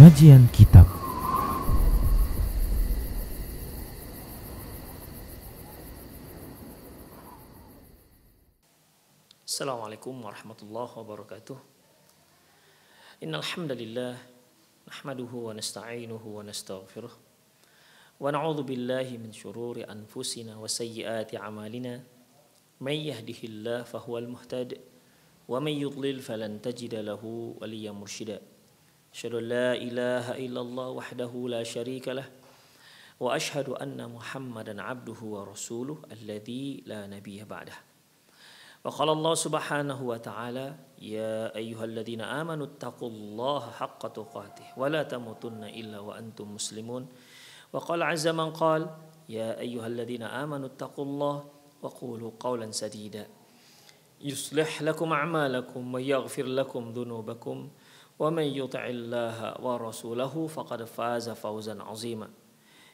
Kajian Kitab. Assalamualaikum warahmatullahi wabarakatuh. Innal hamdalillah nahmaduhu wa nasta'inuhu wa nastaghfiruh wa na'udzu billahi min syururi anfusina wa sayyiati a'malina. May yahdihillahu fahuwal muhtadi wa may yudlil falan tajida lahu waliyyan mursyida. Asyhadu an la ilaha illallah wahdahu la syarika lah wa asyhadu anna Muhammadan 'abduhu wa rasuluh alladzi la nabiyya ba'dah. Wa qala Allah subhanahu wa ta'ala ya ayyuhalladzina amanu taqullaha haqqa tuqatih wa la tamutunna illa wa antum muslimun. Wa qala 'azza man qala ya ayyuhalladzina amanu taqullaha wa qulu qawlan sadida yuslih lakum a'malakum wa yaghfir lakum dhunubakum wa man yuti'illaha wa rasulahu faqad faza fawzan 'azima.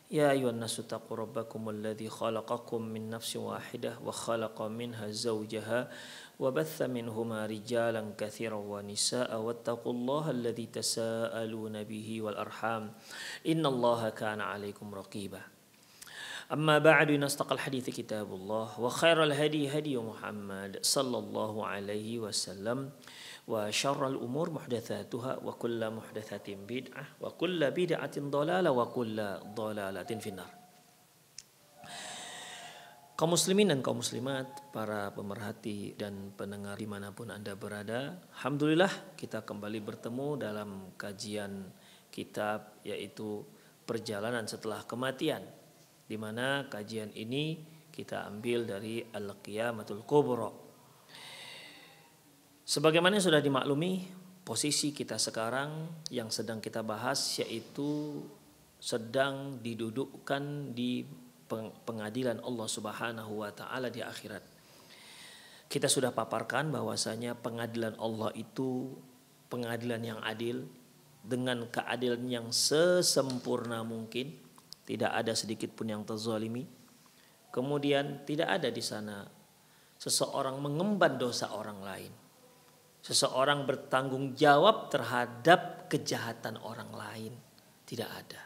Ya ayyuhan nasu taqu rabbakum alladzi khalaqakum min nafsin wahidah wa khalaqa minha zawjaha wa batha minhuma rijalan katsiran wa nisaa'a wattaqullaha alladzi tasaaluna bihi wal arham innallaha kana 'alaikum raqiba. Amma ba'du, nastaqal hadithi kitabullah wa khairal hadi hadi Muhammad sallallahu alaihi wasallam wa syarrul umur muhdatsatuha wa kullu muhdatsatin bid'ah wa kullu bid'atin dhalalah wa kullu dhalalatin finnar. Kaum muslimin dan kaum muslimat, para pemerhati dan pendengar dimanapun Anda berada, alhamdulillah kita kembali bertemu dalam kajian kitab yaitu Perjalanan Setelah Kematian, di mana kajian ini kita ambil dari Al-Qiyamatul Kubra. Sebagaimana sudah dimaklumi, posisi kita sekarang yang sedang kita bahas yaitu sedang didudukkan di pengadilan Allah Subhanahu wa taala di akhirat. Kita sudah paparkan bahwasanya pengadilan Allah itu pengadilan yang adil dengan keadilan yang sesempurna mungkin, tidak ada sedikit pun yang terzalimi. Kemudian tidak ada di sana seseorang mengemban dosa orang lain. Seseorang bertanggung jawab terhadap kejahatan orang lain. Tidak ada.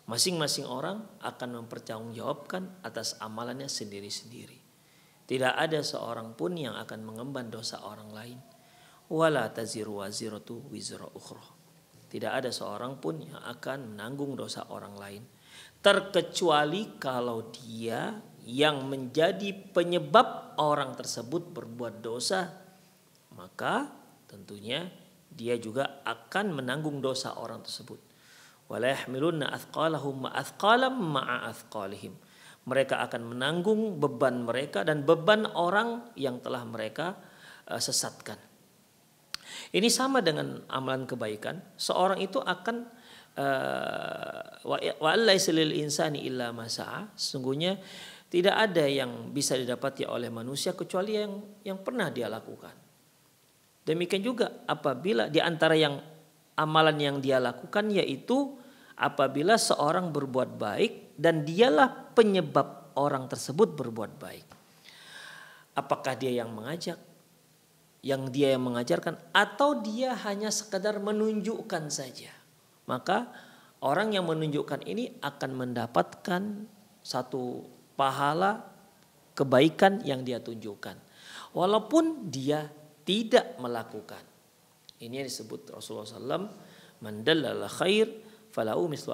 Masing-masing orang akan mempertanggungjawabkan atas amalannya sendiri-sendiri. Tidak ada seorang pun yang akan mengemban dosa orang lain. Wala taziru waziratu wizra ukhra. Tidak ada seorang pun yang akan menanggung dosa orang lain. Terkecuali kalau dia yang menjadi penyebab orang tersebut berbuat dosa, maka tentunya dia juga akan menanggung dosa orang tersebut. Wala yahmilunna athqalahum ma athqalam ma'a athqalihim. Mereka akan menanggung beban mereka dan beban orang yang telah mereka sesatkan. Ini sama dengan amalan kebaikan. Seorang itu akan wa laysa lil insani illa ma sa'a. Sesungguhnya tidak ada yang bisa didapati oleh manusia kecuali yang pernah dia lakukan. Demikian juga apabila di antara yang amalan yang dia lakukan yaitu apabila seorang berbuat baik dan dialah penyebab orang tersebut berbuat baik. Apakah dia yang mengajak, yang dia yang mengajarkan, atau dia hanya sekedar menunjukkan saja. Maka orang yang menunjukkan ini akan mendapatkan satu pahala kebaikan yang dia tunjukkan. Walaupun dia tidak melakukan. Ini yang disebut Rasulullah SAW, man dallala khair falahu mislu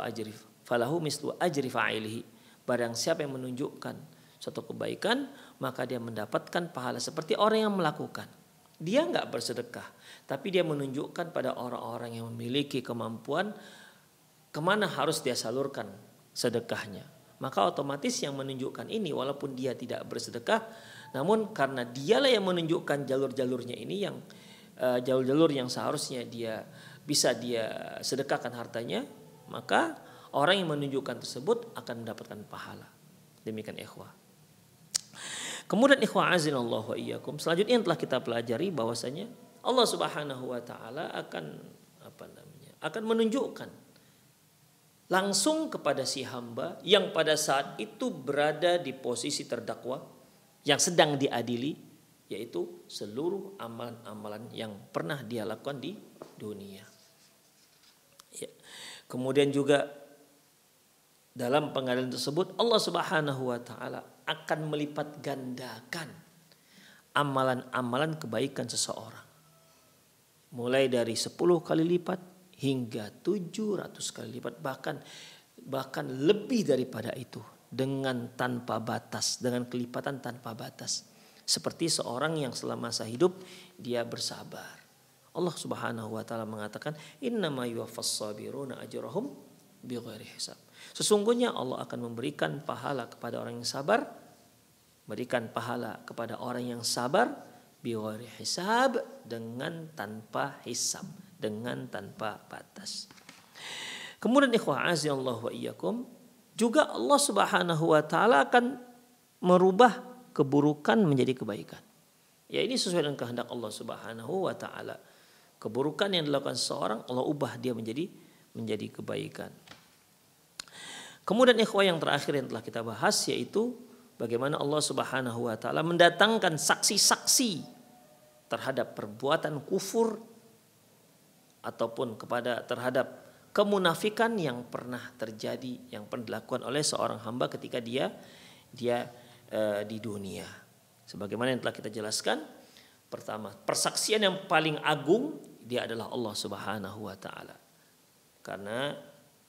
ajri fa'ilihi. Barang siapa yang menunjukkan suatu kebaikan, maka dia mendapatkan pahala seperti orang yang melakukan. Dia enggak bersedekah, tapi dia menunjukkan pada orang-orang yang memiliki kemampuan kemana harus dia salurkan sedekahnya. Maka otomatis yang menunjukkan ini walaupun dia tidak bersedekah, namun karena dialah yang menunjukkan jalur-jalurnya ini, yang jalur-jalur yang seharusnya dia bisa dia sedekahkan hartanya, maka orang yang menunjukkan tersebut akan mendapatkan pahala. Demikian ikhwah. Kemudian ikhwah azinallahu wa iyyakum, selanjutnya yang telah kita pelajari bahwasanya Allah Subhanahu wa taala akan menunjukkan langsung kepada si hamba yang pada saat itu berada di posisi terdakwa yang sedang diadili, yaitu seluruh amalan-amalan yang pernah dia lakukan di dunia. Ya. Kemudian juga dalam pengadilan tersebut Allah Subhanahu wa taala akan melipat gandakan amalan-amalan kebaikan seseorang. Mulai dari 10 kali lipat hingga 700 kali lipat, bahkan lebih daripada itu, dengan tanpa batas, dengan kelipatan tanpa batas. Seperti seorang yang selama masa hidup dia bersabar. Allah Subhanahu wa taala mengatakan, "Innama yuwaffas sabiruna ajrahum bighairi hisab." Sesungguhnya Allah akan memberikan pahala kepada orang yang sabar, berikan pahala kepada orang yang sabar bighairi hisab, dengan tanpa hisab, dengan tanpa batas. Kemudian ikhwah azallahu wa iyyakum, juga Allah Subhanahu wa taala akan merubah keburukan menjadi kebaikan. Ya, ini sesuai dengan kehendak Allah Subhanahu wa taala. Keburukan yang dilakukan seseorang Allah ubah dia menjadi kebaikan. Kemudian ikhwah yang terakhir yang telah kita bahas, yaitu bagaimana Allah Subhanahu wa taala mendatangkan saksi-saksi terhadap perbuatan kufur ataupun terhadap kemunafikan yang pernah terjadi, yang pernah dilakukan oleh seorang hamba ketika dia di dunia. Sebagaimana yang telah kita jelaskan, pertama, persaksian yang paling agung dia adalah Allah Subhanahu wa taala. Karena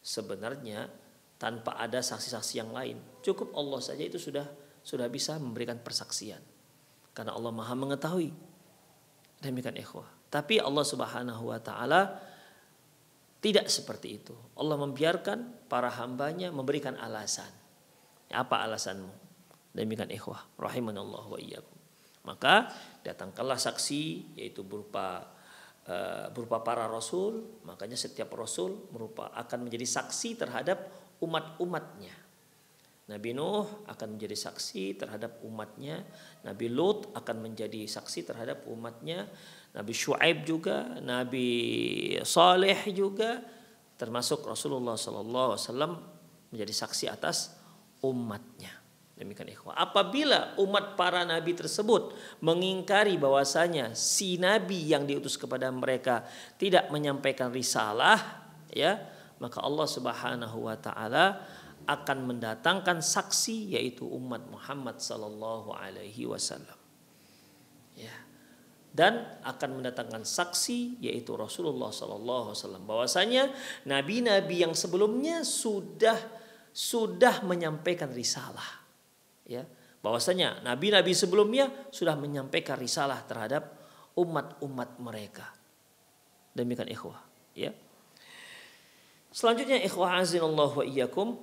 sebenarnya tanpa ada saksi-saksi yang lain, cukup Allah saja itu sudah bisa memberikan persaksian. Karena Allah Maha mengetahui. Demikian ikhwah. Tapi Allah Subhanahu wa taala tidak seperti itu. Allah membiarkan para hambanya memberikan alasan. Apa alasanmu? Demikian ikhwah rahimanallah wa iyyakum. Maka datangkanlah saksi, yaitu berupa para rasul. Makanya setiap rasul akan menjadi saksi terhadap umat-umatnya. Nabi Nuh akan menjadi saksi terhadap umatnya. Nabi Lut akan menjadi saksi terhadap umatnya. Nabi Syuaib juga, Nabi Saleh juga, termasuk Rasulullah SAW menjadi saksi atas umatnya. Demikian ikhwah. Apabila umat para nabi tersebut mengingkari bahwasanya si nabi yang diutus kepada mereka tidak menyampaikan risalah, ya, maka Allah Subhanahu wa taala akan mendatangkan saksi, yaitu umat Muhammad sallallahu alaihi wasallam. Ya. Dan akan mendatangkan saksi, yaitu Rasulullah sallallahu alaihi wasallam, bahwasanya nabi-nabi yang sebelumnya sudah menyampaikan risalah. Ya, bahwasanya nabi-nabi sebelumnya sudah menyampaikan risalah terhadap umat-umat mereka. Demikian ikhwah, ya. Selanjutnya ikhwah azinallahu wa iyyakum,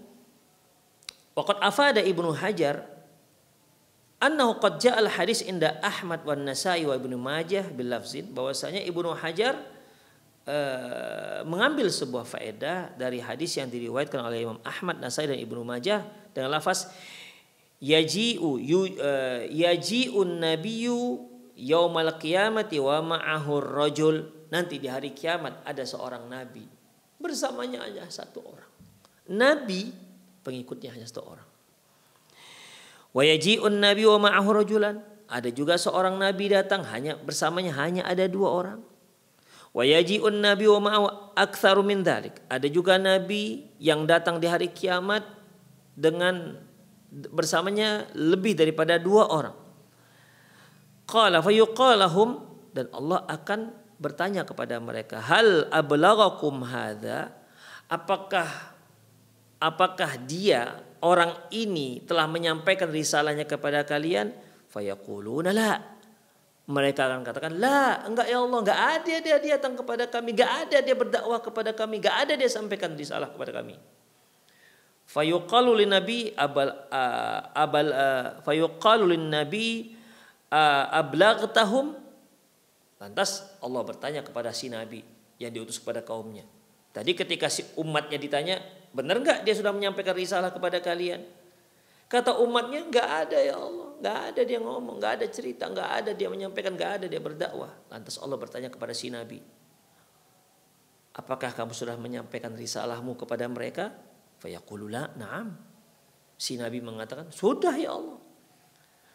waqad afada Ibnu Hajar annahu qad ja'al hadis inda Ahmad wan Nasa'i wa Ibnu Majah bil lafzin, bahwasanya Ibnu Hajar mengambil sebuah faedah dari hadis yang diriwayatkan oleh Imam Ahmad, Nasa'i dan Ibnu Majah dengan lafaz yaji'un nabiyyu yaumal qiyamati wa ma'ahu rajul. Nanti di hari kiamat ada seorang nabi, bersamanya hanya satu orang. Nabi pengikutnya hanya satu orang. Wa yaji'un nabiyyu wa ma'ahu rajulan. Ada juga seorang nabi datang, bersamanya hanya ada dua orang. Wa yaji'un nabiyyu wa ma'ahu aktsaru min dzalik. Ada juga nabi yang datang di hari kiamat dengan bersamanya lebih daripada dua orang. Qala fayuqalahum, dan Allah akan bertanya kepada mereka, hal ablaghakum hadza, apakah dia orang ini telah menyampaikan risalahnya kepada kalian? Fayaquluna la. Mereka akan katakan, la, enggak ya Allah, enggak ada dia datang kepada kami, enggak ada dia berdakwah kepada kami, enggak ada dia sampaikan risalah kepada kami. Fayuqalu lin-nabi ablaghthahum. Lantas Allah bertanya kepada si nabi yang diutus kepada kaumnya. Tadi ketika si umatnya ditanya, benar enggak dia sudah menyampaikan risalah kepada kalian? Kata umatnya, enggak ada ya Allah, enggak ada dia ngomong, enggak ada cerita, enggak ada dia menyampaikan, enggak ada dia berdakwah. Lantas Allah bertanya kepada si nabi, apakah kamu sudah menyampaikan risalahmu kepada mereka? Fayaqulu la, na'am. Si nabi mengatakan, sudah ya Allah.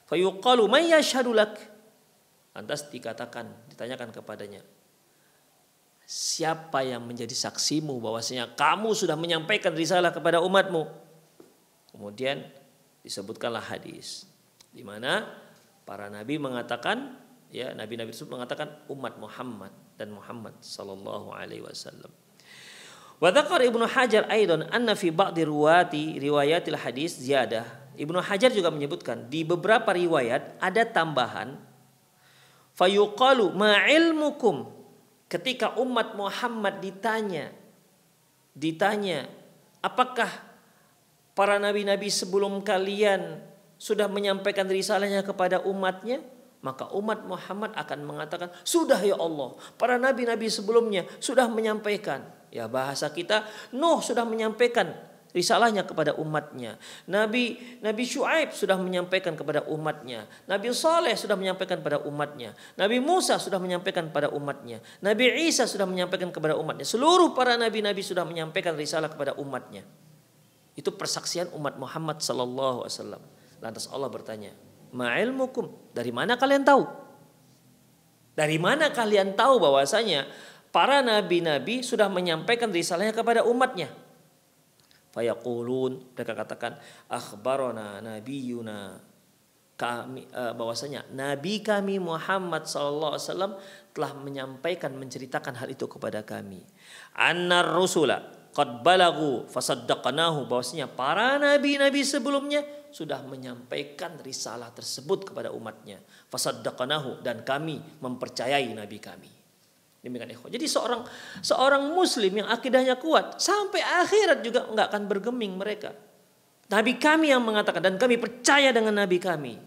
Fayuqalu may yashhadu lak. Lantas ditanyakan kepadanya, siapa yang menjadi saksimu bahwasanya kamu sudah menyampaikan risalah kepada umatmu? Kemudian disebutkanlah hadis di mana para nabi mengatakan, ya, nabi-nabi tersebut mengatakan umat Muhammad dan Muhammad sallallahu alaihi wasallam. Wa dzakar Ibnu Hajar aidan anna fi ba'di riwayatil hadis ziyadah. Ibnu Hajar juga menyebutkan di beberapa riwayat ada tambahan fayuqalu ma ilmukum. Ketika umat Muhammad ditanya, apakah para nabi-nabi sebelum kalian sudah menyampaikan risalahnya kepada umatnya? Maka umat Muhammad akan mengatakan, sudah ya Allah, para nabi-nabi sebelumnya sudah menyampaikan. Ya, bahasa kita, Nuh sudah menyampaikan risalahnya kepada umatnya. Nabi Syuaib sudah menyampaikan kepada umatnya. Nabi Saleh sudah menyampaikan kepada umatnya. Nabi Musa sudah menyampaikan kepada umatnya. Nabi Isa sudah menyampaikan kepada umatnya. Seluruh para nabi-nabi sudah menyampaikan risalah kepada umatnya. Itu persaksian umat Muhammad sallallahu alaihi wasallam. Lantas Allah bertanya, "Ma'ilmukum?" Dari mana kalian tahu? Dari mana kalian tahu bahwasanya para nabi-nabi sudah menyampaikan risalahnya kepada umatnya? Fayaqulun, mereka katakan, akhbarana nabiyuna, kami bahwasanya nabi kami Muhammad sallallahu alaihi wasallam telah menyampaikan, menceritakan hal itu kepada kami. Annar rusula qad balagu fasaddaqnahu, bahwasanya para nabi-nabi sebelumnya sudah menyampaikan risalah tersebut kepada umatnya. Fasaddaqnahu, dan kami mempercayai nabi kami. Demikian ikhwan. Jadi seorang muslim yang akidahnya kuat sampai akhirat juga enggak akan bergeming mereka. Nabi kami yang mengatakan dan kami percaya dengan nabi kami.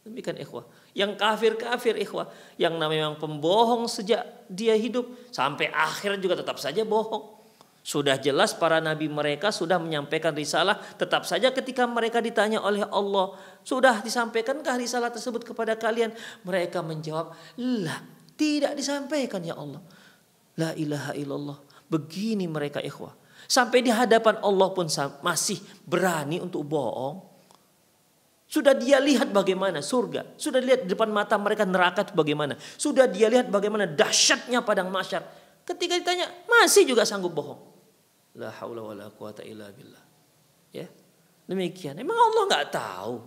Demikian ikhwah. Yang kafir ikhwah, yang namanya pembohong sejak dia hidup sampai akhir juga tetap saja bohong. Sudah jelas para nabi mereka sudah menyampaikan risalah, tetap saja ketika mereka ditanya oleh Allah, sudah disampaikankah risalah tersebut kepada kalian? Mereka menjawab, lah, tidak disampaikan ya Allah. La ilaha illallah. Begini mereka ikhwah. Sampai di hadapan Allah pun masih berani untuk bohong. Sudah dia lihat bagaimana surga. Sudah lihat di depan mata mereka neraka itu bagaimana. Sudah dia lihat bagaimana dahsyatnya padang mahsyar. Ketika ditanya masih juga sanggup bohong. La haula wala quwata illa billah. Ya. Demikian. Emang Allah enggak tahu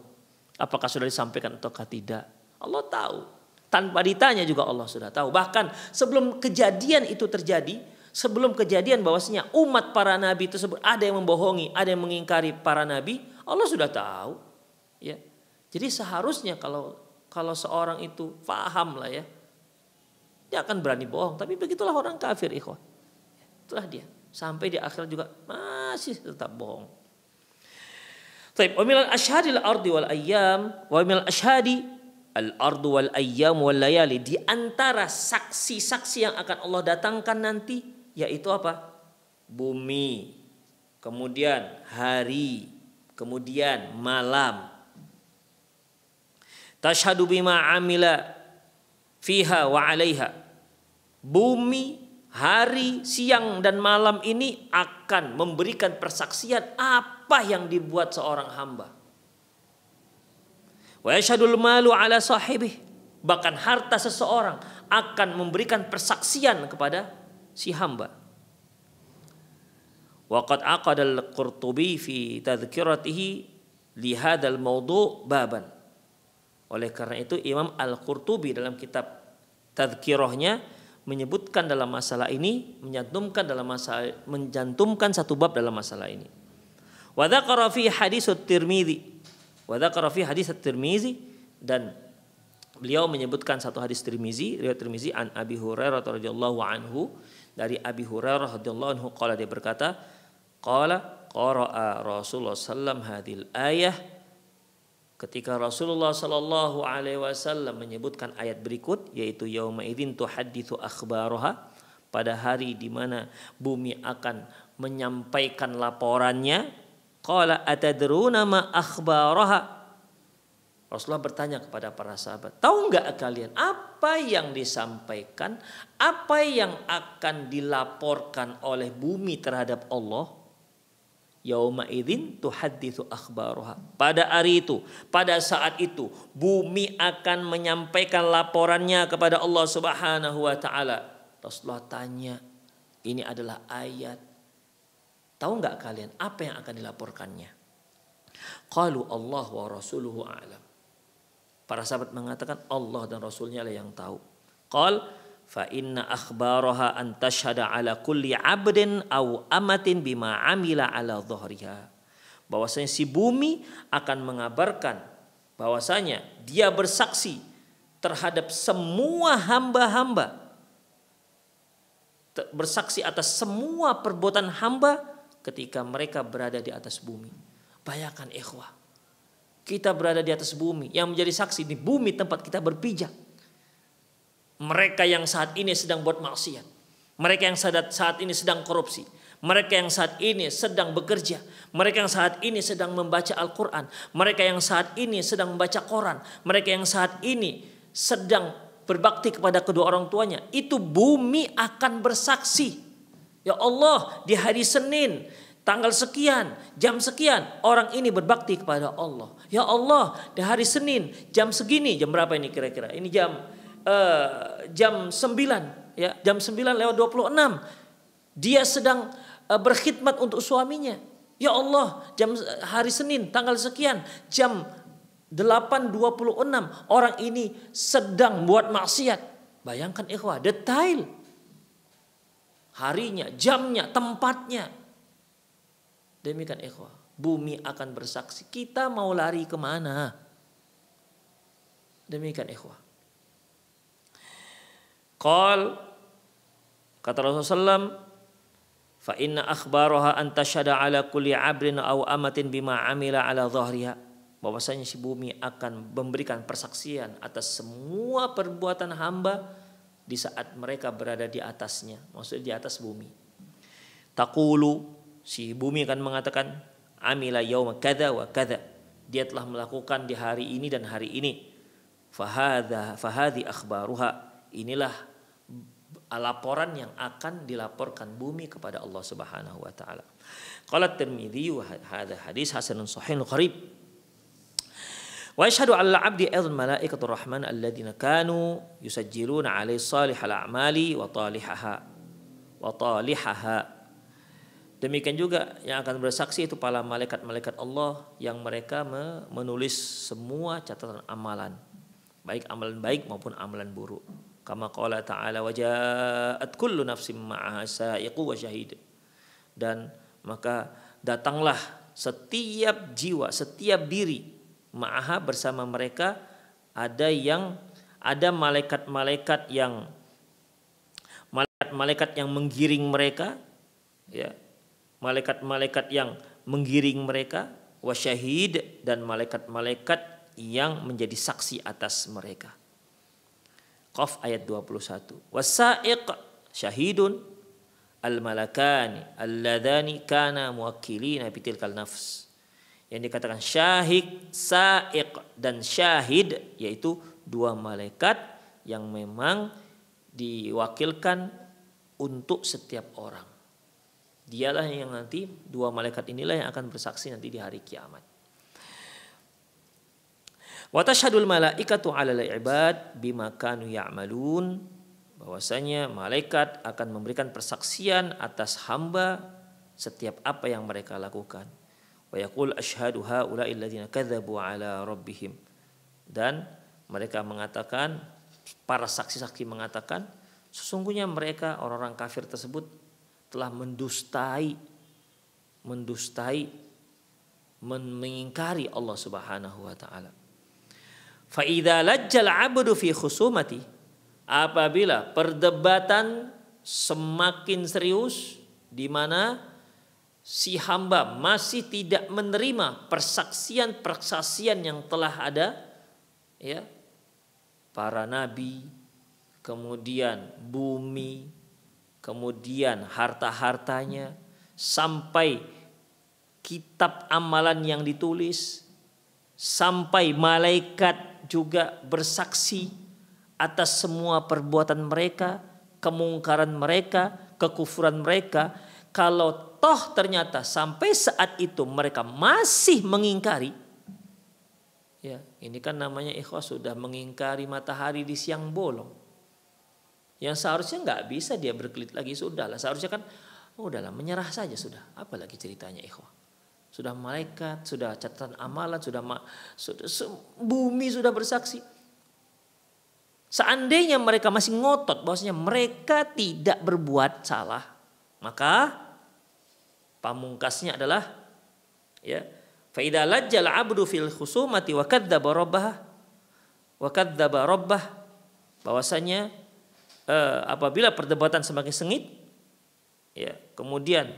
apakah sudah disampaikan ataukah tidak? Allah tahu. Tanpa ditanya juga Allah sudah tahu. Bahkan sebelum kejadian itu terjadi, sebelum kejadian bahwasanya umat para nabi tersebut ada yang membohongi, ada yang mengingkari para nabi, Allah sudah tahu. Ya. Jadi seharusnya kalau seorang itu paham lah ya, dia akan berani bohong. Tapi begitulah orang kafir ikhwah. Itulah dia. Sampai di akhir juga masih tetap bohong. Taib. Wa minal asyhadil ardi wal ayyam wa minal asyhadi al-ardu wal ayyam wal layali, di antara saksi-saksi yang akan Allah datangkan nanti yaitu apa? Bumi, kemudian hari, kemudian malam. Tashhadu bima amila fiha wa 'alaiha. Bumi, hari, siang dan malam ini akan memberikan persaksian apa yang dibuat seorang hamba. Wa yashhadul malu ala sahibih, bahkan harta seseorang akan memberikan persaksian kepada si hamba. Wa qad aqada al-Qurtubi fi tadhkiratihi li hadzal mawdu' baban. Oleh karena itu Imam Al-Qurtubi dalam kitab tadhkirahnya menyebutkan dalam masalah ini, menjantumkan satu bab dalam masalah ini. Wa dzakara fi hadits Tirmizi, dan beliau menyebutkan satu hadis Tirmizi, riwayat Tirmizi an Abi Hurairah radhiyallahu anhu, dari Abi Hurairah radhiyallahu anhu qala, dia berkata, qala qara'a Rasulullah sallam hadhil ayah, ketika Rasulullah sallallahu alaihi wasallam menyebutkan ayat berikut, yaitu yauma idzin tuhadditsu akhbaraha, pada hari di mana bumi akan menyampaikan laporannya. Qala atadruna ma akhbaraha, Rasulullah bertanya kepada para sahabat, tahu enggak kalian apa yang disampaikan, apa yang akan dilaporkan oleh bumi terhadap Allah? Yauma idzin tuhadditsu akhbaraha. Pada hari itu, pada saat itu, bumi akan menyampaikan laporannya kepada Allah Subhanahu wa taala. Rasulullah tanya, Ini adalah ayat. Tahu nggak kalian apa yang akan dilaporkannya? Qalu Allah wa rasuluhu a'lam. Para sahabat mengatakan Allah dan Rasulnya lah yang tahu. Qal fa inna akhbaraha an tashhada ala kulli 'abdin aw amatin bima 'amila ala dhahriha. Bahwasanya si bumi akan mengabarkan bahwasanya dia bersaksi terhadap semua hamba-hamba, bersaksi atas semua perbuatan hamba ketika mereka berada di atas bumi. Bayangkan ikhwah, kita berada di atas bumi, yang menjadi saksi di bumi tempat kita berpijak. Mereka yang saat ini sedang buat maksiat, mereka yang saat ini sedang korupsi, mereka yang saat ini sedang bekerja, mereka yang saat ini sedang membaca Al-Quran, mereka yang saat ini sedang membaca Quran, mereka yang saat ini sedang berbakti kepada kedua orang tuanya. Itu bumi akan bersaksi. Ya Allah, di hari Senin tanggal sekian, jam sekian, orang ini berbakti kepada Allah. Ya Allah, di hari Senin jam segini, jam berapa ini kira-kira? Ini jam 9 ya, jam 9:26. Dia sedang berkhidmat untuk suaminya. Ya Allah, hari Senin tanggal sekian, jam 8:26 orang ini sedang buat maksiat. Bayangkan ikhwah, detail. Harinya, jamnya, tempatnya. Demikian ikhwah, bumi akan bersaksi. Kita mau lari kemana? Demikian ikhwah. Qal, kata Rasulullah SAW, fa inna akhbaraha an tashhada ala kulli 'abdin aw amatin bima 'amila ala dhahriha. Bahwasanya si bumi akan memberikan persaksian atas semua perbuatan hamba di saat mereka berada di atasnya, maksudnya di atas bumi. Taqulu, si bumi akan mengatakan, amila yauma kadza wa kadza. Dia telah melakukan di hari ini dan hari ini. Fahadhi akhbaruha. Inilah laporan yang akan dilaporkan bumi kepada Allah Subhanahu wa taala. Qala Tirmidzi wa hadza hadis hasanun sahihun qarib. Wa yashhadu 'ala al-'abdi aidan malaikatur rahman alladziina kanu yusajjiluna 'alaihi salihal a'mali wa talihaha. Demikian juga yang akan bersaksi itu para malaikat-malaikat Allah yang mereka menulis semua catatan amalan, baik amalan baik maupun amalan buruk. Kama qala ta'ala wa ja'at kullu nafsin ma'aha sa'iqu wa syahid. Dan maka datanglah setiap jiwa, setiap diri ma'aha bersama mereka ada malaikat-malaikat yang menggiring mereka, ya. Malaikat-malaikat yang menggiring mereka, wasyahid, dan malaikat-malaikat yang menjadi saksi atas mereka. Qaf ayat 21. Wasa'iq syahidun al-malakani alladhani kana muwakkilina bitilkal nafs. Yang dikatakan syahid, sa'iq dan syahid yaitu dua malaikat yang memang diwakilkan untuk setiap orang. Dialah yang nanti, dua malaikat inilah yang akan bersaksi nanti di hari kiamat. Wa tashhadul malaikatu 'alal ibad bima kanu ya'malun. Bahwasanya malaikat akan memberikan persaksian atas hamba setiap apa yang mereka lakukan. Wa yaqul asyhadu haula'i alladziina kadzdzabu 'ala rabbihim. Dan mereka mengatakan, para saksi-saksi mengatakan, sesungguhnya mereka orang-orang kafir tersebut telah mengingkari Allah Subhanahu wa taala. Fa idza lajjal 'abdu fi khusumati, apabila perdebatan semakin serius di mana si hamba masih tidak menerima persaksian yang telah ada, ya, para nabi, kemudian bumi, kemudian harta-hartanya, sampai kitab amalan yang ditulis, sampai malaikat juga bersaksi atas semua perbuatan mereka, kemungkaran mereka, kekufuran mereka. Kalau toh ternyata sampai saat itu mereka masih mengingkari, ya, ini kan namanya ikhwas sudah mengingkari matahari di siang bolong. Yang seharusnya nggak bisa dia berkelit lagi, sudahlah. Seharusnya kan, udahlah menyerah saja sudah. Apalagi ceritanya ikhwah. Sudah malaikat, sudah catatan amalan, sudah bumi sudah bersaksi. Seandainya mereka masih ngotot bahwasanya mereka tidak berbuat salah, maka pamungkasnya adalah ya, fa idza lajjal 'abdu fil khusumati wa kadzdzaba rabbah, bahwasanya apabila perdebatan semakin sengit, ya, kemudian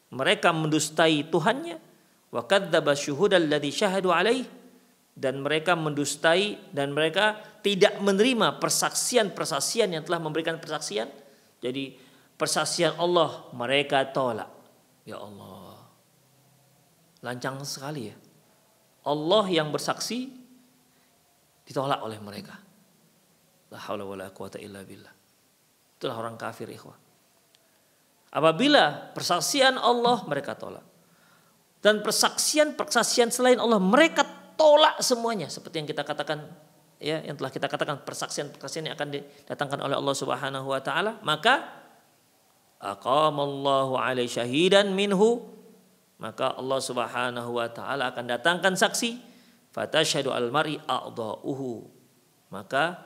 mereka mendustai Tuhannya, wa kadzdzaba syuhudal ladzi syahadu alaihi, dan mereka mendustai dan mereka tidak menerima persaksian yang telah memberikan persaksian. Jadi persaksian Allah mereka tolak. Ya Allah, lancang sekali ya. Allah yang bersaksi ditolak oleh mereka. La haula wala quwata illa billah. Itulah orang kafir ikhwah. Apabila persaksian Allah mereka tolak, dan persaksian selain Allah mereka tolak semuanya, seperti yang kita katakan ya, yang telah kita katakan persaksian yang akan didatangkan oleh Allah Subhanahu wa taala, maka aqamallahu alaihi syahidan minhu, maka Allah Subhanahu wa taala akan datangkan saksi, fatashhadu al-mar'i a'dha'uhu, maka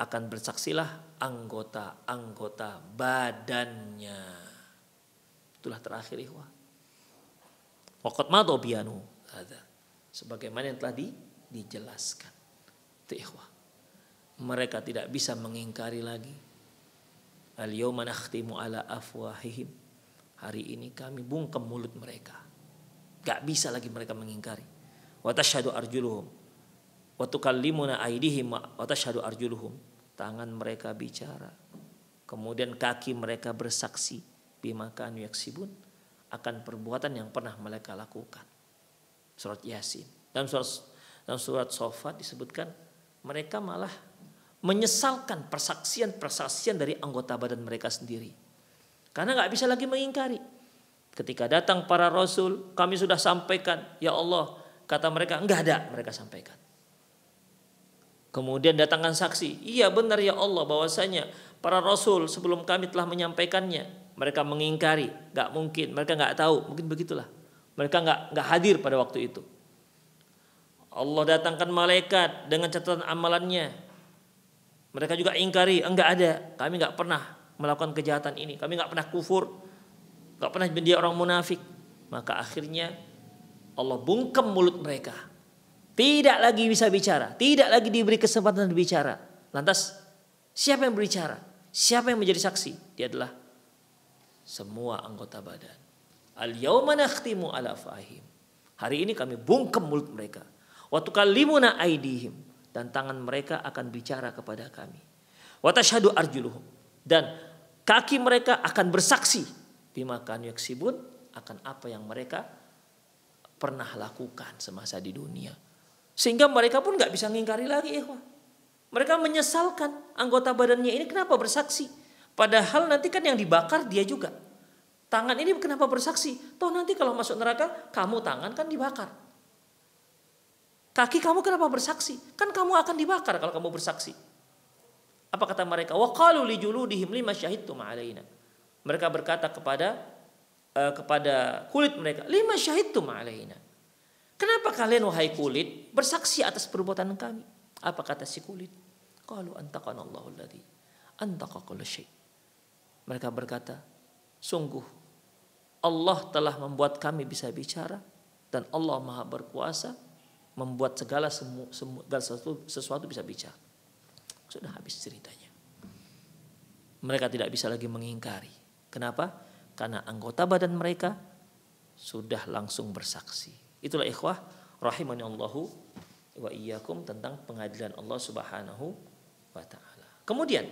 akan bersaksilah anggota-anggota badannya. Itulah terakhir ikhwah. Waqad madha biyanu hadza, sebagaimana yang telah dijelaskan. Itu ikhwah. Mereka tidak bisa mengingkari lagi. Al-yawma nakhtimu ala afwahihim. Hari ini kami bungkam mulut mereka. Gak bisa lagi mereka mengingkari. Wa tashhadu arjuluhum. Wa tukallimuna aydihim wa tashhadu arjuluhum. Tangan mereka bicara. Kemudian kaki mereka bersaksi bima kanu yaksibun, akan perbuatan yang pernah mereka lakukan. Surat Yasin. Dalam surat Shafat disebutkan mereka malah menyesalkan persaksian dari anggota badan mereka sendiri. Karena gak bisa lagi mengingkari. Ketika datang para rasul, kami sudah sampaikan, ya Allah, kata mereka, enggak ada, mereka sampaikan. Kemudian datangkan saksi, iya benar ya Allah bahwasanya para rasul sebelum kami telah menyampaikannya. Mereka mengingkari, gak mungkin, mereka gak tahu, mungkin begitulah. Mereka gak hadir pada waktu itu. Allah datangkan malaikat dengan catatan amalannya. Mereka juga ingkari, enggak ada. Kami enggak pernah melakukan kejahatan ini. Kami enggak pernah kufur. Enggak pernah menjadi orang munafik. Maka akhirnya Allah bungkam mulut mereka. Tidak lagi bisa bicara. Tidak lagi diberi kesempatan berbicara. Lantas siapa yang berbicara? Siapa yang menjadi saksi? Dia adalah semua anggota badan. Al-yawma nakhtimu ala afwahihim. Hari ini kami bungkam mulut mereka. Wa tukallimuna aydihim, dan tangan mereka akan bicara kepada kami. Wa tashhadu arjuluhum, dan kaki mereka akan bersaksi bima kanu yaksibun, akan apa yang mereka pernah lakukan semasa di dunia. Sehingga mereka pun gak bisa ngingkari lagi ikhwah. Mereka menyesalkan anggota badannya ini kenapa bersaksi. Padahal nanti kan yang dibakar dia juga. Tangan ini kenapa bersaksi? Toh nanti kalau masuk neraka kamu tangan kan dibakar. Kaki kamu kenapa bersaksi? Kan kamu akan dibakar kalau kamu bersaksi. Apa kata mereka? Wa qalu li juludihim lima syahidtum alaina. Mereka berkata kepada kulit mereka, lima syahidtum alaina. Kenapa kalian wahai kulit bersaksi atas perbuatan kami? Apa kata si kulit? Qalu antaqanallahu alladzi antaqa kulla syai'. Mereka berkata, sungguh Allah telah membuat kami bisa bicara, dan Allah Maha berkuasa membuat segala sesuatu bisa bicara. Sudah habis ceritanya. Mereka tidak bisa lagi mengingkari. Kenapa? Karena anggota badan mereka sudah langsung bersaksi. Itulah ikhwah rahimani Allahu wa iyyakum tentang pengadilan Allah Subhanahu wa taala. Kemudian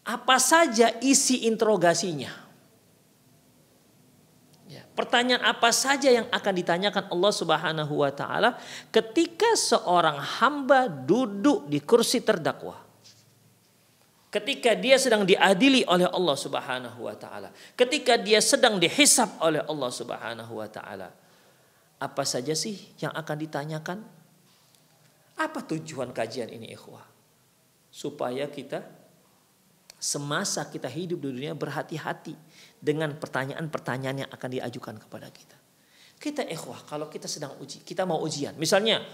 apa saja isi interogasinya? Ya, pertanyaan apa saja yang akan ditanyakan Allah Subhanahu wa taala ketika seorang hamba duduk di kursi terdakwa? Ketika dia sedang diadili oleh Allah Subhanahu wa taala, ketika dia sedang dihisab oleh Allah Subhanahu wa taala. Apa saja sih yang akan ditanyakan? Apa tujuan kajian ini ikhwah? Supaya kita semasa kita hidup di dunia berhati-hati dengan pertanyaan-pertanyaan yang akan diajukan kepada kita. Kita ikhwah, kalau kita sedang kita mau ujian. Misalnya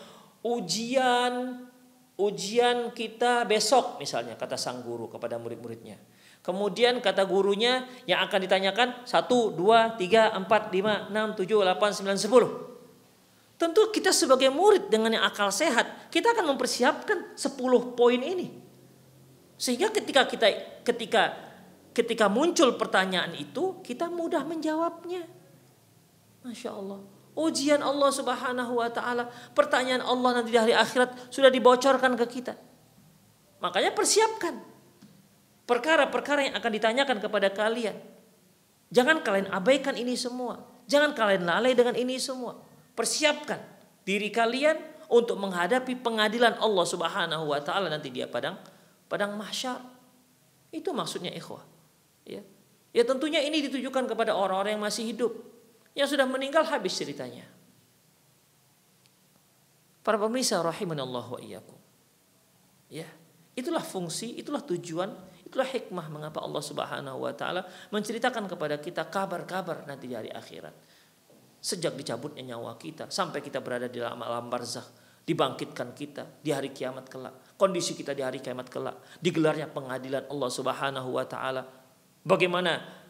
ujian kita besok misalnya, kata sang guru kepada murid-muridnya. Kemudian kata gurunya yang akan ditanyakan 1, 2, 3, 4, 5, 6, 7, 8, 9, 10. Tentu kita sebagai murid dengan yang akal sehat, kita akan mempersiapkan 10 poin ini. Sehingga ketika muncul pertanyaan itu, kita mudah menjawabnya. Masya Allah. Ujian Allah Subhanahu wa ta'ala, pertanyaan Allah nanti di hari akhirat sudah dibocorkan ke kita. Makanya persiapkan perkara-perkara yang akan ditanyakan kepada kalian. Jangan kalian abaikan ini semua. Jangan kalian lalai dengan ini semua. Persiapkan diri kalian untuk menghadapi pengadilan Allah Subhanahu wa ta'ala nanti dia padang mahsyar. Itu maksudnya ikhwah. Ya tentunya ini ditujukan kepada orang-orang yang masih hidup. Yang sudah meninggal habis ceritanya. Para pemirsa rahimanallah wa iyyakum. Ya, itulah fungsi, itulah tujuan, itulah hikmah mengapa Allah Subhanahu wa taala menceritakan kepada kita kabar-kabar nanti di hari akhirat. Sejak dicabutnya nyawa kita sampai kita berada di alam barzakh, dibangkitkan kita di hari kiamat kelak. Kondisi kita di hari kiamat kelak, digelarnya pengadilan Allah Subhanahu wa taala. Bagaimana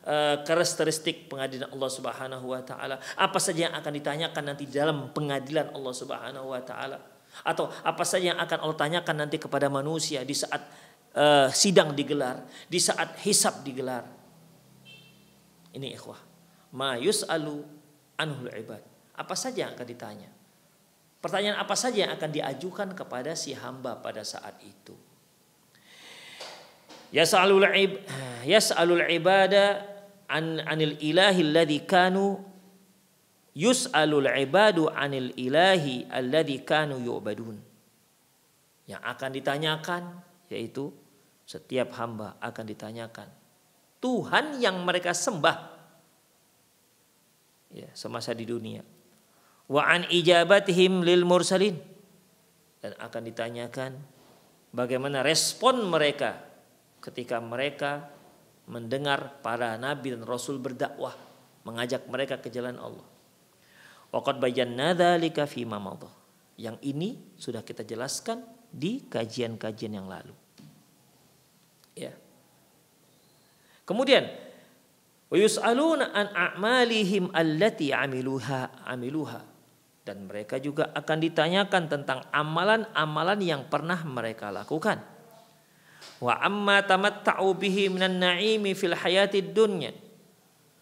karakteristik pengadilan Allah Subhanahu wa taala? Apa saja yang akan ditanyakan nanti dalam pengadilan Allah Subhanahu wa taala? Atau apa saja yang akan Allah tanyakan nanti kepada manusia di saat sidang digelar, di saat hisab digelar? Ini ikhwah, ma yus'alu anhul ibad. Apa saja yang akan ditanya? Pertanyaan apa saja yang akan diajukan kepada si hamba pada saat itu? Yas'alul ibada anil ilahi alladhi kanu yus'alul ibadu anil ilahi alladhi kanu yu'badun. Yang akan ditanyakan yaitu setiap hamba akan ditanyakan Tuhan yang mereka sembah ya semasa di dunia. Wa an ijabatihim lil mursalin, dan akan ditanyakan bagaimana respon mereka ketika mereka mendengar para nabi dan rasul berdakwah, mengajak mereka ke jalan Allah. Waqad bayyana dzalika fi ma madha. Yang ini sudah kita jelaskan di kajian-kajian yang lalu. Ya. Kemudian wa yus'aluna an a'malihim allati amiluha. Dan mereka juga akan ditanyakan tentang amalan-amalan yang pernah mereka lakukan. Wa amma tamatta'u bihi minan na'imi fil hayatid dunya,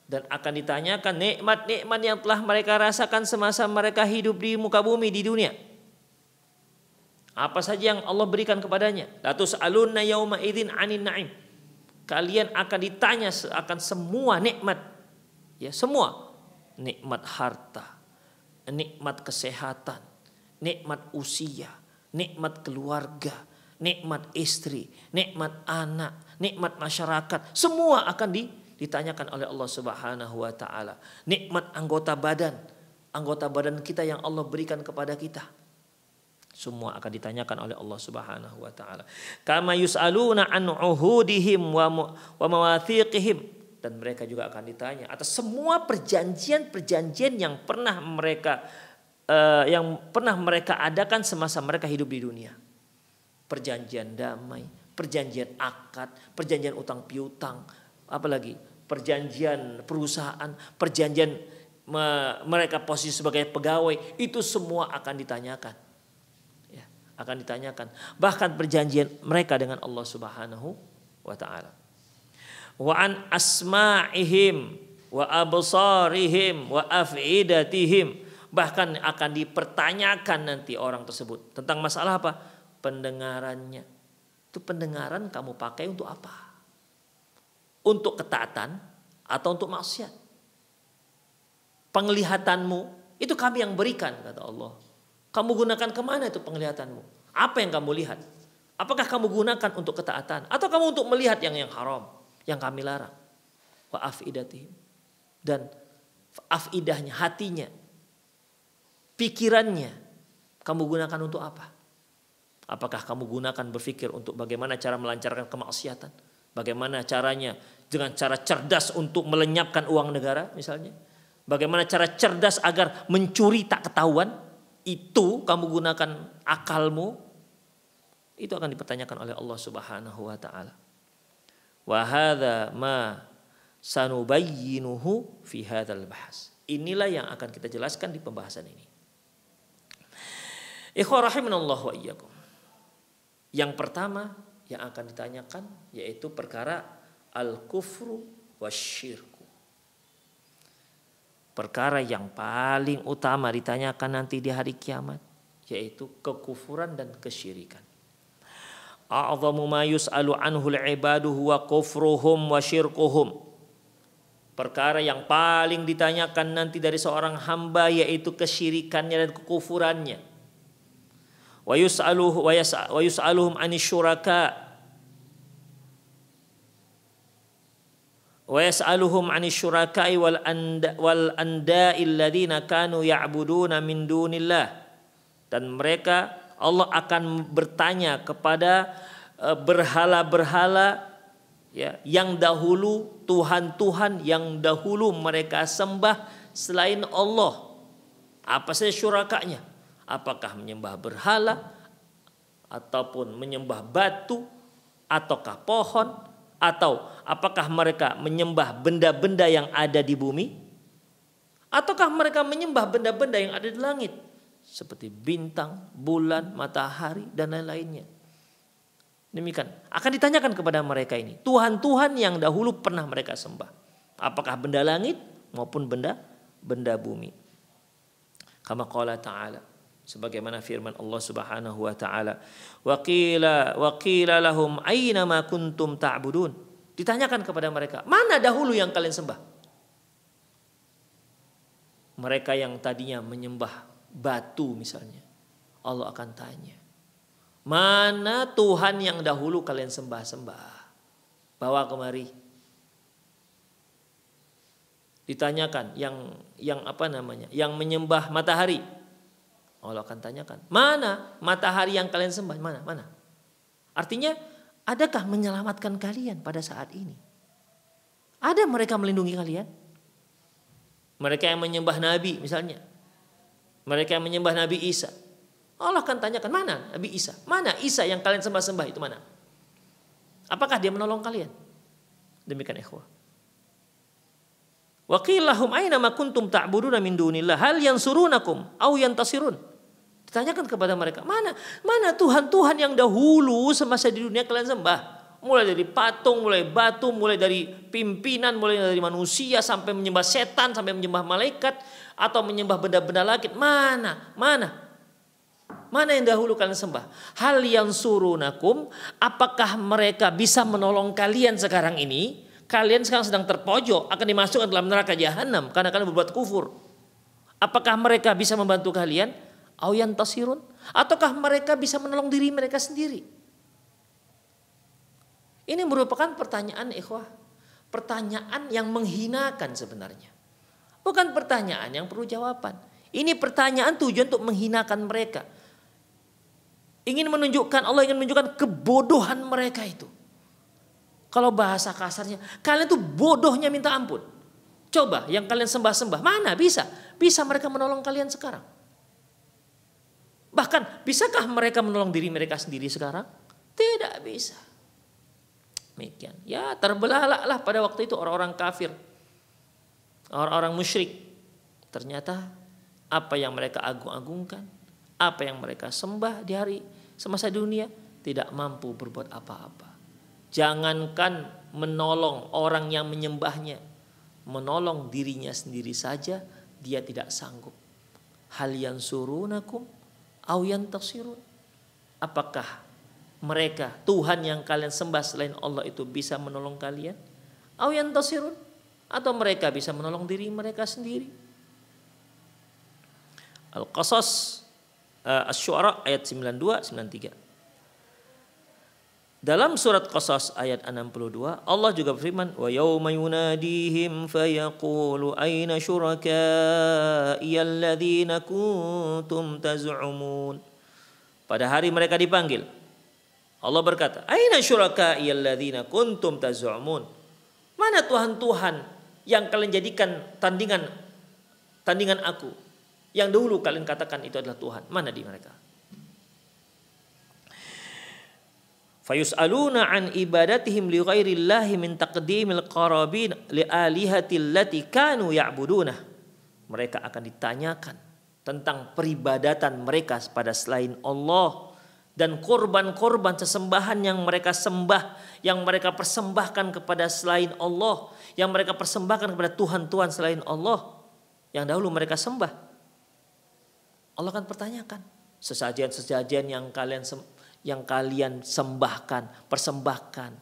dan akan ditanyakan nikmat-nikmat yang telah mereka rasakan semasa mereka hidup di muka bumi di dunia. Apa saja yang Allah berikan kepadanya? La tus'alunna yauma idzin 'anin na'im. Kalian akan ditanya akan semua nikmat. Ya, semua. Nikmat harta, nikmat kesehatan, nikmat usia, nikmat keluarga, nikmat istri, nikmat anak, nikmat masyarakat, semua akan ditanyakan oleh Allah Subhanahu wa taala. Nikmat anggota badan kita yang Allah berikan kepada kita, semua akan ditanyakan oleh Allah Subhanahu wa taala. Kama yus'aluna an uhudihim wa mawathiqihim, dan mereka juga akan ditanya atas semua perjanjian-perjanjian yang pernah mereka adakan semasa mereka hidup di dunia. Perjanjian damai, perjanjian akad, perjanjian utang piutang, apalagi perjanjian perusahaan, perjanjian mereka posisi sebagai pegawai, itu semua akan ditanyakan. Ya, akan ditanyakan. Bahkan perjanjian mereka dengan Allah Subhanahu wa taala. Wa an asma'ihim wa absarihim wa af'idatihim, bahkan akan dipertanyakan nanti orang tersebut tentang masalah apa? Pendengarannya. Itu pendengaran kamu pakai untuk apa? Untuk ketaatan atau untuk maksiat? Penglihatanmu itu kami yang berikan, kata Allah. Kamu gunakan kemana itu penglihatanmu? Apa yang kamu lihat? Apakah kamu gunakan untuk ketaatan atau kamu untuk melihat yang haram, yang kami larang? Wa afidatihim, dan afidahnya, hatinya, pikirannya kamu gunakan untuk apa? Apakah kamu gunakan berpikir untuk bagaimana cara melancarkan kemaksiatan? Bagaimana caranya? Dengan cara cerdas untuk melenyapkan uang negara misalnya. Bagaimana cara cerdas agar mencuri tak ketahuan. Itu kamu gunakan akalmu. Itu akan dipertanyakan oleh Allah Subhanahu wa taala. Wa hadza ma sanubayyinuhu fi hadzal bahas. Inilah yang akan kita jelaskan di pembahasan ini. Ikhwah rahimanallah wa iyyakum. Yang pertama yang akan ditanyakan yaitu perkara al-kufru wasyirku. Perkara yang paling utama ditanyakan nanti di hari kiamat yaitu kekufuran dan kesyirikan. A'zamu ma yus'alu anhu al-ibadu huwa kufruhum wa syirkuhum. Perkara yang paling ditanyakan nanti dari seorang hamba yaitu kesyirikannya dan kekufurannya. Wa yus'aluhum 'anil syuraka. Wa yas'aluhum 'anil syuraka'i wal anda'il ladzina kanu ya'buduna min dunillah. Dan mereka Allah akan bertanya kepada berhala-berhala ya, yang dahulu, Tuhan-Tuhan yang dahulu mereka sembah selain Allah. Apa saja syurakanya? Apakah menyembah berhala ataupun menyembah batu ataukah pohon, atau apakah mereka menyembah benda-benda yang ada di bumi, ataukah mereka menyembah benda-benda yang ada di langit seperti bintang, bulan, matahari dan lain-lainnya. Demikian akan ditanyakan kepada mereka ini Tuhan-Tuhan yang dahulu pernah mereka sembah, apakah benda langit maupun benda bumi. Kama qala ta'ala, sebagaimana firman Allah Subhanahu wa taala, wa qila lahum aina ma kuntum ta'budun. Ditanyakan kepada mereka, mana dahulu yang kalian sembah? Mereka yang tadinya menyembah batu misalnya, Allah akan tanya, mana Tuhan yang dahulu kalian sembah-sembah? Bawa kemari. Ditanyakan yang apa namanya? Yang menyembah matahari. Allah akan tanyakan, mana matahari yang kalian sembah? Mana? Artinya, adakah menyelamatkan kalian pada saat ini? Ada mereka melindungi kalian? Mereka yang menyembah Nabi misalnya. Mereka yang menyembah Nabi Isa. Allah akan tanyakan, mana Nabi Isa? Mana Isa yang kalian sembah-sembah itu mana? Apakah dia menolong kalian? Demikian ikhwah. Wa qila lahum aina ma kuntum ta'buduna min dunillah hal yansurunakum aw yantasirun. Ditanyakan kepada mereka, mana Tuhan-Tuhan yang dahulu semasa di dunia kalian sembah? Mulai dari patung, mulai batu, mulai dari pimpinan, mulai dari manusia sampai menyembah setan, sampai menyembah malaikat atau menyembah benda-benda langit. Mana yang dahulu kalian sembah? Hal yansurunakum, apakah mereka bisa menolong kalian sekarang ini? Kalian sekarang sedang terpojok, akan dimasukkan dalam neraka jahanam karena kalian berbuat kufur. Apakah mereka bisa membantu kalian? Auyan tasirun, ataukah mereka bisa menolong diri mereka sendiri? Ini merupakan pertanyaan ikhwah, pertanyaan yang menghinakan sebenarnya. Bukan pertanyaan yang perlu jawaban. Ini pertanyaan tujuan untuk menghinakan mereka. Allah ingin menunjukkan kebodohan mereka itu. Kalau bahasa kasarnya, kalian tuh bodohnya minta ampun. Coba yang kalian sembah-sembah, mana bisa mereka menolong kalian sekarang? Bahkan bisakah mereka menolong diri mereka sendiri sekarang? Tidak bisa. Demikian. Ya, terbelahlah pada waktu itu orang-orang kafir, orang-orang musyrik. Ternyata apa yang mereka agung-agungkan, apa yang mereka sembah di hari semasa dunia tidak mampu berbuat apa-apa. Jangankan menolong orang yang menyembahnya, menolong dirinya sendiri saja dia tidak sanggup. Hal yansurunakum aw yantasirun. Apakah mereka, Tuhan yang kalian sembah selain Allah itu bisa menolong kalian? Aw yantasirun, atau mereka bisa menolong diri mereka sendiri? Al-Qasas Asy-Syu'ara ayat 92-93. Dalam surat Qasas ayat 62 Allah juga berfirman, wa yauma yunadihim fayaqulu aina syuraka'i alladzina kuntum taz'umun. Pada hari mereka dipanggil, Allah berkata, "Aina syuraka'i alladzina kuntum taz'umun?" Mana Tuhan-Tuhan yang kalian jadikan tandingan aku? Yang dahulu kalian katakan itu adalah Tuhan. Mana di mereka? Fayus'aluna an ibadatihim li ghairillahi min taqdimil qarabin li alihatil lati kanu ya'budunah. Mereka akan ditanyakan tentang peribadatan mereka pada selain Allah dan korban-korban sesembahan yang mereka sembah, yang mereka persembahkan kepada selain Allah, yang mereka persembahkan kepada Tuhan-Tuhan selain Allah yang dahulu mereka sembah. Allah akan pertanyakan sesajian-sesajian yang kalian sembahkan, persembahkan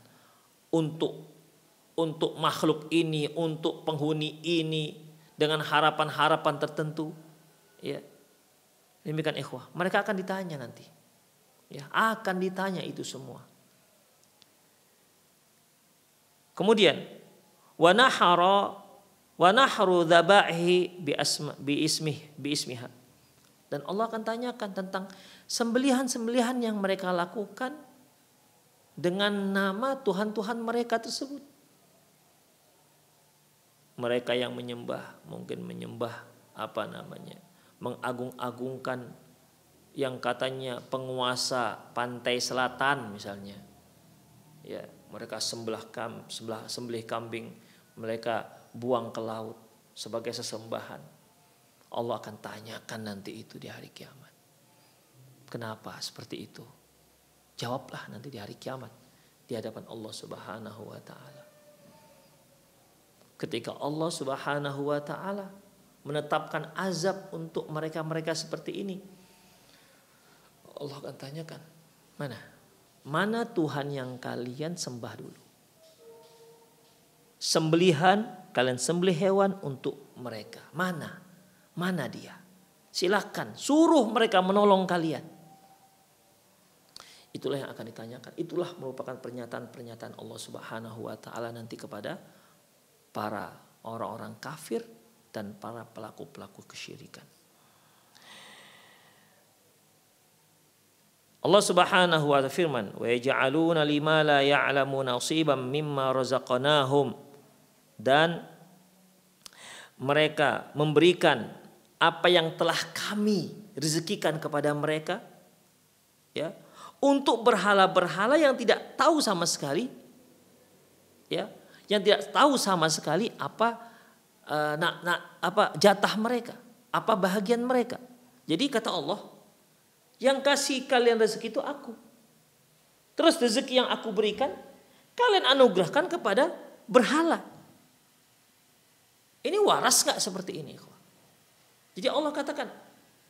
untuk makhluk ini, untuk penghuni ini dengan harapan-harapan tertentu, ya. Demikian ikhwah, mereka akan ditanya nanti. Ya, akan ditanya itu semua. Kemudian wa nahru dzabaihi bi ismiha. Dan Allah akan tanyakan tentang sembelihan-sembelihan yang mereka lakukan dengan nama Tuhan-Tuhan mereka tersebut. Mereka yang mungkin menyembah mengagung-agungkan yang katanya penguasa pantai selatan misalnya. Ya, mereka sembelih kambing, mereka buang ke laut sebagai sesembahan. Allah akan tanyakan nanti itu di hari kiamat. Kenapa seperti itu? Jawablah nanti di hari kiamat di hadapan Allah Subhanahu wa taala. Ketika Allah Subhanahu wa taala menetapkan azab untuk mereka-mereka seperti ini, Allah akan tanyakan, mana Tuhan yang kalian sembah dulu? Sembelihan, kalian sembelih hewan untuk mereka. Mana dia? Silakan suruh mereka menolong kalian. Itulah yang akan ditanyakan. Itulah merupakan pernyataan-pernyataan Allah Subhanahu wa taala nanti kepada para orang-orang kafir dan para pelaku-pelaku kesyirikan. Allah Subhanahu wa ta'ala firman, "Wa yaj'aluna lima la ya'lamuna nasiban mimma razaqnahum." Dan mereka memberikan apa yang telah kami rezekikan kepada mereka, ya, untuk berhala-berhala yang tidak tahu sama sekali, ya, yang tidak tahu sama sekali apa jatah mereka, apa bahagian mereka. Jadi kata Allah, yang kasih kalian rezeki itu aku. Terus rezeki yang aku berikan, kalian anugerahkan kepada berhala. Ini waras gak seperti ini? Jadi Allah katakan,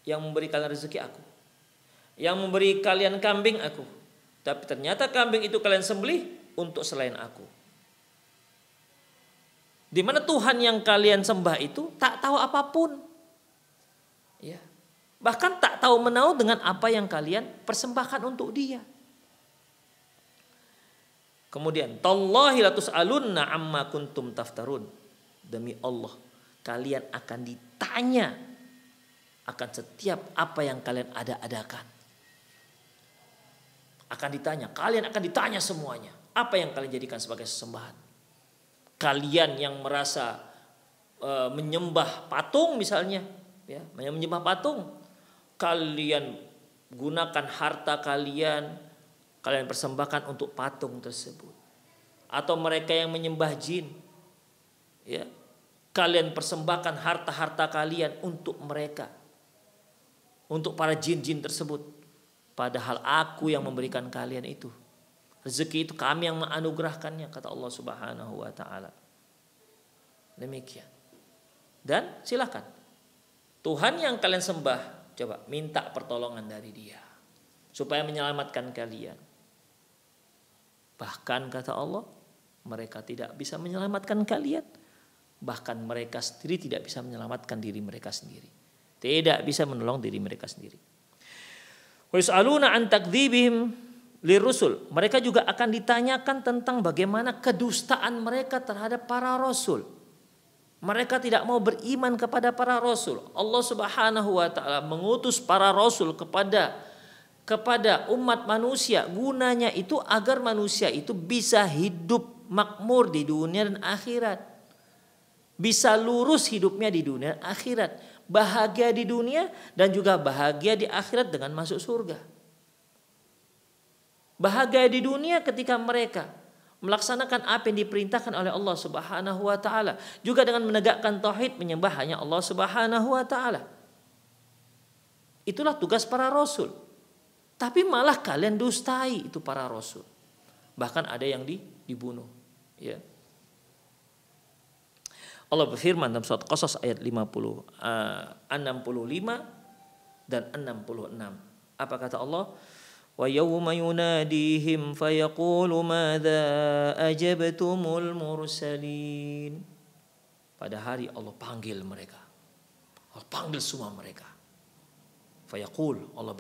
yang memberi kalian rezeki aku. Yang memberi kalian kambing aku. Tapi ternyata kambing itu kalian sembelih untuk selain aku. Di mana Tuhan yang kalian sembah itu tak tahu apapun. Ya. Bahkan tak tahu menahu dengan apa yang kalian persembahkan untuk dia. Kemudian, tallahi latus'alunna amma kuntum taftarun. Demi Allah, kalian akan ditanya akan setiap apa yang kalian ada-adakan. Kalian akan ditanya semuanya. Apa yang kalian jadikan sebagai sesembahan? Kalian yang merasa menyembah patung misalnya, ya, menyembah patung. Kalian gunakan harta kalian persembahkan untuk patung tersebut. Atau mereka yang menyembah jin, ya, kalian persembahkan harta-harta kalian untuk mereka, untuk para jin-jin tersebut. Padahal aku yang memberikan kalian itu. Rezeki itu kami yang menganugerahkannya, kata Allah Subhanahu wa ta'ala. Demikian. Dan silakan, Tuhan yang kalian sembah, coba minta pertolongan dari dia supaya menyelamatkan kalian. Bahkan kata Allah, mereka tidak bisa menyelamatkan kalian. Bahkan mereka sendiri tidak bisa menyelamatkan diri mereka sendiri. Tidak bisa menolong diri mereka sendiri. Wa yus'aluna an takdzibihim lirusul. Mereka juga akan ditanyakan tentang bagaimana kedustaan mereka terhadap para rasul. Mereka tidak mau beriman kepada para rasul. Allah Subhanahu wa ta'ala mengutus para rasul kepada kepada umat manusia, gunanya itu agar manusia itu bisa hidup makmur di dunia dan akhirat. Bisa lurus hidupnya di dunia dan akhirat. Bahagia di dunia dan juga bahagia di akhirat dengan masuk surga. Bahagia di dunia ketika mereka melaksanakan apa yang diperintahkan oleh Allah Subhanahu wa taala, juga dengan menegakkan tauhid, menyembah hanya Allah Subhanahu wa taala. Itulah tugas para rasul. Tapi malah kalian dustai itu para rasul. Bahkan ada yang dibunuh, ya. Allah berfirman dalam surat Qasas ayat 65 dan 66. Apa kata Allah? Wa yawma yunadihim fayaqulu madza ajabtumul mursalin. Pada hari Allah panggil mereka. Allah panggil semua mereka. Fayaqul, Allah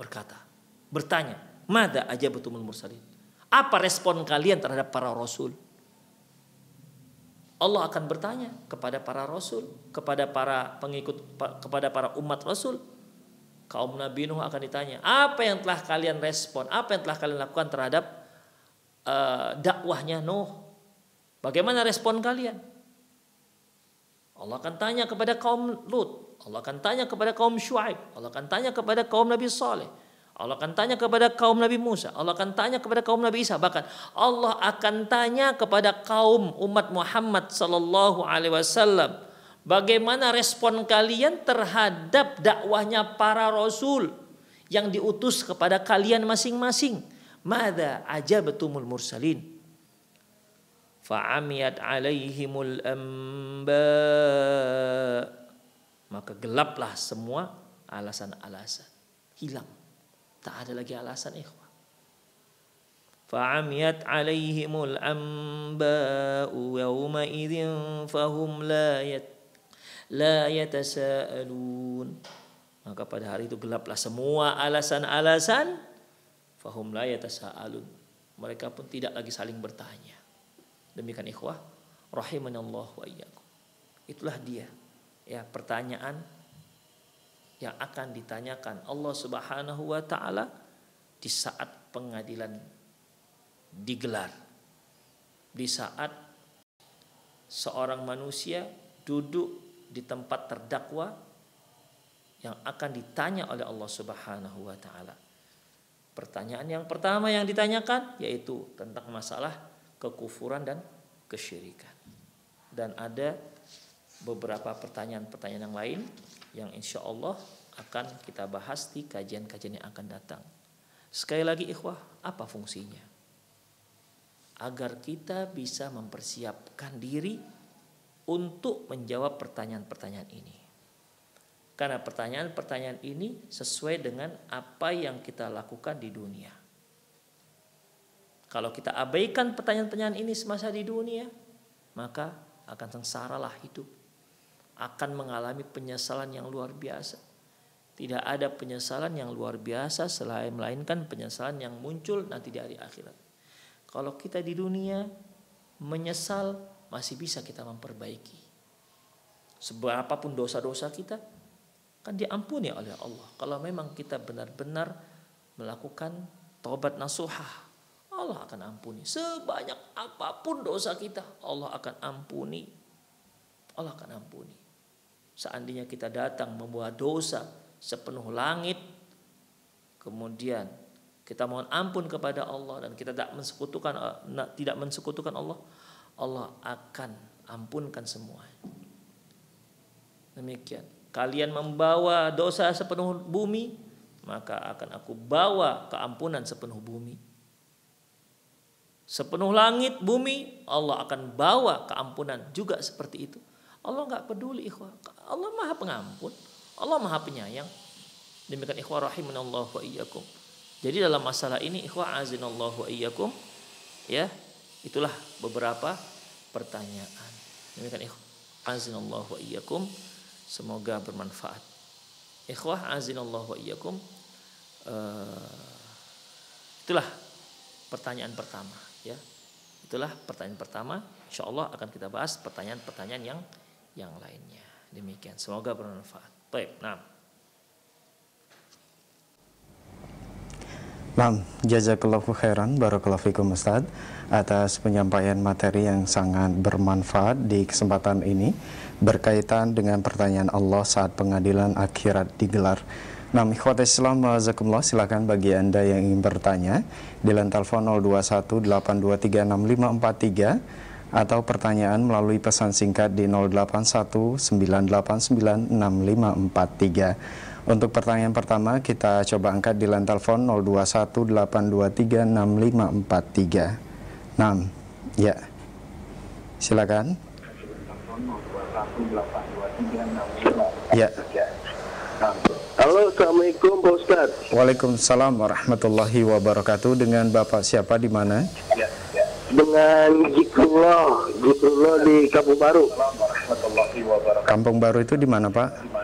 bertanya, madza ajabtumul mursalin? Apa respon kalian terhadap para rasul? Allah akan bertanya kepada para rasul, kepada para pengikut, kepada para umat rasul. Kaum Nabi Nuh akan ditanya, apa yang telah kalian respon, apa yang telah kalian lakukan terhadap dakwahnya Nuh? Bagaimana respon kalian? Allah akan tanya kepada kaum Lut, Allah akan tanya kepada kaum Syuaib, Allah akan tanya kepada kaum Nabi Saleh, Allah akan tanya kepada kaum Nabi Musa, Allah akan tanya kepada kaum Nabi Isa, bahkan Allah akan tanya kepada kaum umat Muhammad sallallahu alaihi wasallam. Bagaimana respon kalian terhadap dakwahnya para rasul yang diutus kepada kalian masing-masing? Madza ajabatumul mursalin? Fa'amiyat alaihimul amba. Maka gelaplah semua alasan-alasan. Hilang. Tak ada lagi alasan, ikhwah. Fa'amiyat alaihimul amba'u yawma idzin fahum la yatasaalun. Maka pada hari itu gelaplah semua alasan-alasan. Fahum la yatasaalun. Mereka pun tidak lagi saling bertanya. Demikian ikhwah rahimanallahu wa iyyakum. Itulah dia, ya, pertanyaan yang akan ditanyakan Allah Subhanahu wa taala di saat pengadilan digelar. Di saat seorang manusia duduk di tempat terdakwa yang akan ditanya oleh Allah Subhanahu wa taala. Pertanyaan yang pertama yang ditanyakan yaitu tentang masalah kekufuran dan kesyirikan. Dan ada beberapa pertanyaan-pertanyaan yang lain yang insya Allah akan kita bahas di kajian-kajian yang akan datang. Sekali lagi ikhwah, apa fungsinya? Agar kita bisa mempersiapkan diri untuk menjawab pertanyaan-pertanyaan ini. Karena pertanyaan-pertanyaan ini sesuai dengan apa yang kita lakukan di dunia. Kalau kita abaikan pertanyaan-pertanyaan ini semasa di dunia, maka akan sengsaralah hidup. Akan mengalami penyesalan yang luar biasa. Tidak ada penyesalan yang luar biasa melainkan penyesalan yang muncul nanti di hari akhirat. Kalau kita di dunia menyesal, masih bisa kita memperbaiki. Seberapapun dosa-dosa kita kan diampuni oleh Allah. Kalau memang kita benar-benar melakukan taubat nasuhah, Allah akan ampuni. Sebanyak apapun dosa kita, Allah akan ampuni. Allah akan ampuni. Seandainya kita datang membawa dosa sepenuh langit, kemudian kita mohon ampun kepada Allah dan kita tidak mensekutukan Allah, Allah akan ampunkan semua. Demikian. Kalian membawa dosa sepenuh bumi, maka akan aku bawa keampunan sepenuh bumi. Sepenuh langit, bumi, Allah akan bawa keampunan juga seperti itu. Allah enggak peduli ikhwah. Allah Maha Pengampun, Allah Maha Penyayang. Demikian ikhwah rahimanallahu wa iyyakum. Jadi dalam masalah ini ikhwah azinallahu wa iyyakum, ya, itulah beberapa pertanyaan. Demikian ikhwah azinallahu wa iyyakum, semoga bermanfaat. Ikhwah azinallahu wa iyyakum, itulah pertanyaan pertama, ya. Itulah pertanyaan pertama. Insyaallah akan kita bahas pertanyaan-pertanyaan yang lainnya. Demikian, semoga bermanfaat. Baik, nah. Naam, jazakallahu khairan, barakallahu fikum Ustaz, atas penyampaian materi yang sangat bermanfaat di kesempatan ini berkaitan dengan pertanyaan Allah saat pengadilan akhirat digelar. Naam, ikhwat Islam wazakumullah, silakan bagi Anda yang ingin bertanya di line telepon 0218236543 atau pertanyaan melalui pesan singkat di 0819896543. Untuk pertanyaan pertama kita coba angkat di line telepon 0218236543. Nah, ya. Silakan. Ya. Halo, Assalamualaikum Pak Ustadz. Waalaikumsalam warahmatullahi wabarakatuh. Dengan Bapak siapa di mana? Dengan Zikrullah di Kampung Baru. Kampung Baru itu di mana, Pak?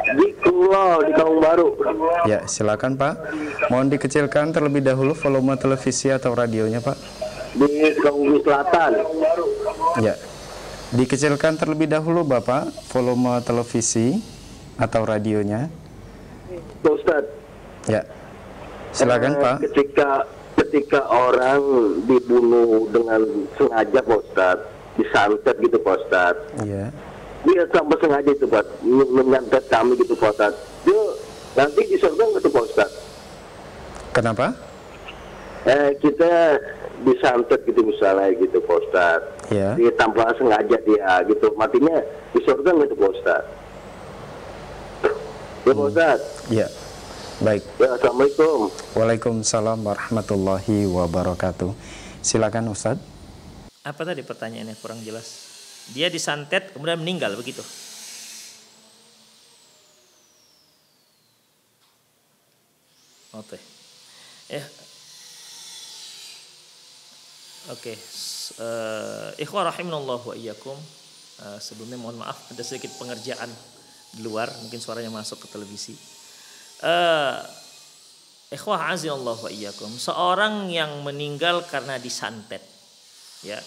Zikrullah di Kampung Baru. Ya, silakan Pak. Mohon dikecilkan terlebih dahulu volume televisi atau radionya, Pak. Di Sukabumi Selatan. Ya. Dikecilkan terlebih dahulu Bapak volume televisi atau radionya. Pak Ustadz. Ya. Silakan Pak. Ketika orang dibunuh dengan sengaja Pak Ustadz, disantet gitu Pak Ustadz. Iya. Dia sampai sengaja itu Pak, menyantet kami gitu Pak Ustadz. Dia nanti di surga nggak tuh Pak Ustadz? Kenapa? Kita disantet gitu misalnya gitu Pak Ustadz. Iya. Dia tanpa sengaja dia gitu, matinya di surga nggak tuh Pak Ustadz? Ya Pak Ustadz. Iya. Baik. Ya, Assalamualaikum. Waalaikumsalam warahmatullahi wabarakatuh. Silakan Ustadz. Apa tadi pertanyaannya kurang jelas? Dia disantet kemudian meninggal begitu. Oke. Oke. Ikhwah rahimanallah wa iyyakum. Sebelumnya mohon maaf ada sedikit pengerjaan di luar, mungkin suaranya masuk ke televisi. Ikhwah azinallah wa iyyakum. Seorang yang meninggal karena disantet. Ya.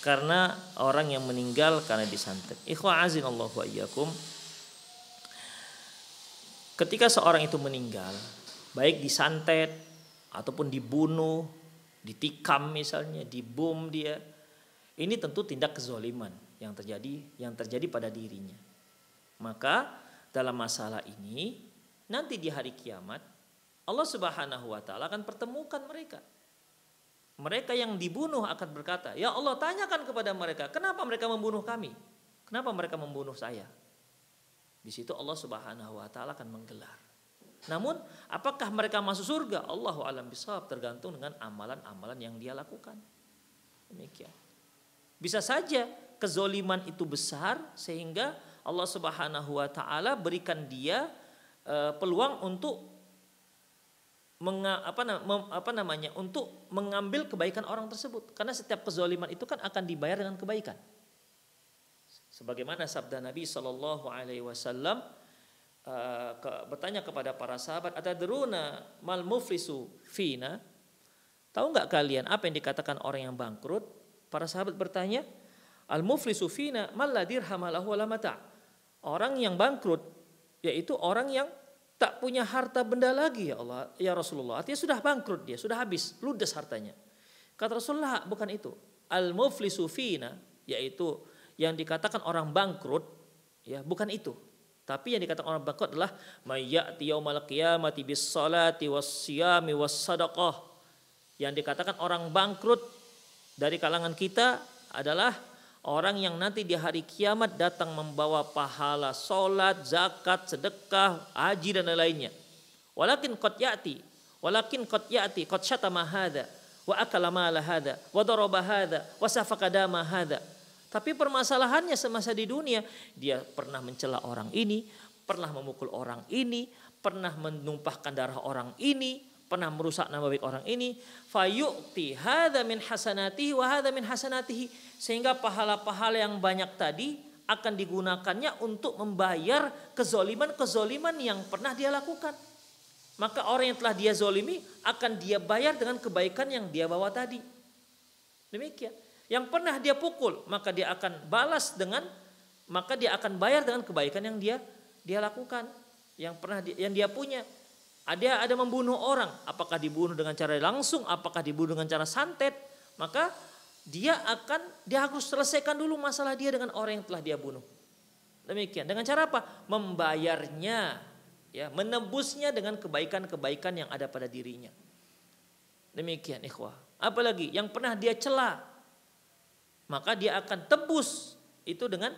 Karena orang yang meninggal karena disantet. Ikhwah azinallah wa iyyakum. Ketika seorang itu meninggal, baik disantet ataupun dibunuh, ditikam misalnya, dibom dia, ini tentu tindak kezaliman yang terjadi pada dirinya. Maka dalam masalah ini nanti di hari kiamat Allah Subhanahu wa taala akan pertemukan mereka. Mereka yang dibunuh akan berkata, "Ya Allah, tanyakan kepada mereka, kenapa mereka membunuh kami? Kenapa mereka membunuh saya?" Di situ Allah Subhanahu wa taala akan menggelar. Namun, apakah mereka masuk surga? Allahu a'lam bishawab, tergantung dengan amalan-amalan yang dia lakukan. Demikian. Bisa saja kezoliman itu besar sehingga Allah Subhanahu wa taala berikan dia peluang untuk untuk mengambil kebaikan orang tersebut, karena setiap kezaliman itu kan akan dibayar dengan kebaikan. Sebagaimana sabda Nabi Shallallahu Alaihi Wasallam bertanya kepada para sahabat, atadruna mal muflisu fina? Tahu nggak kalian apa yang dikatakan orang yang bangkrut? Para sahabat bertanya, al muflisu fina mal la dirham lahu wala mata'. Orang yang bangkrut yaitu orang yang tak punya harta benda lagi, ya Allah, ya Rasulullah. Artinya sudah bangkrut dia, sudah habis, ludes hartanya. Kata Rasulullah, bukan itu. Al-muflisu fina, yaitu yang dikatakan orang bangkrut, ya bukan itu. Tapi yang dikatakan orang bangkrut adalah mayyati yaumal qiyamati bis salati was siyami was sadaqah. Yang dikatakan orang bangkrut dari kalangan kita adalah orang yang nanti di hari kiamat datang membawa pahala solat, zakat, sedekah, haji dan lainnya. Walakin qad ya'ti qad syatama hadza wa akala mala hadza wa daraba hadza wa safaka dama hadza. Tapi permasalahannya semasa di dunia dia pernah mencela orang ini, pernah memukul orang ini, pernah menumpahkan darah orang ini, pernah merusak nama baik orang ini, fayu'ti hadza min hasanatihi wa hadza min hasanatihi, sehingga pahala-pahala yang banyak tadi akan digunakannya untuk membayar kezoliman yang pernah dia lakukan. Maka orang yang telah dia zolimi akan dia bayar dengan kebaikan yang dia bawa tadi. Demikian. Yang pernah dia pukul, maka dia akan bayar dengan kebaikan yang dia lakukan, yang dia punya. Ada membunuh orang, apakah dibunuh dengan cara langsung, apakah dibunuh dengan cara santet, maka dia harus selesaikan dulu masalah dia dengan orang yang telah dia bunuh. Demikian. Dengan cara apa? Membayarnya, ya, menebusnya dengan kebaikan-kebaikan yang ada pada dirinya. Demikian, ikhwah. Apalagi yang pernah dia cela, maka dia akan tebus itu dengan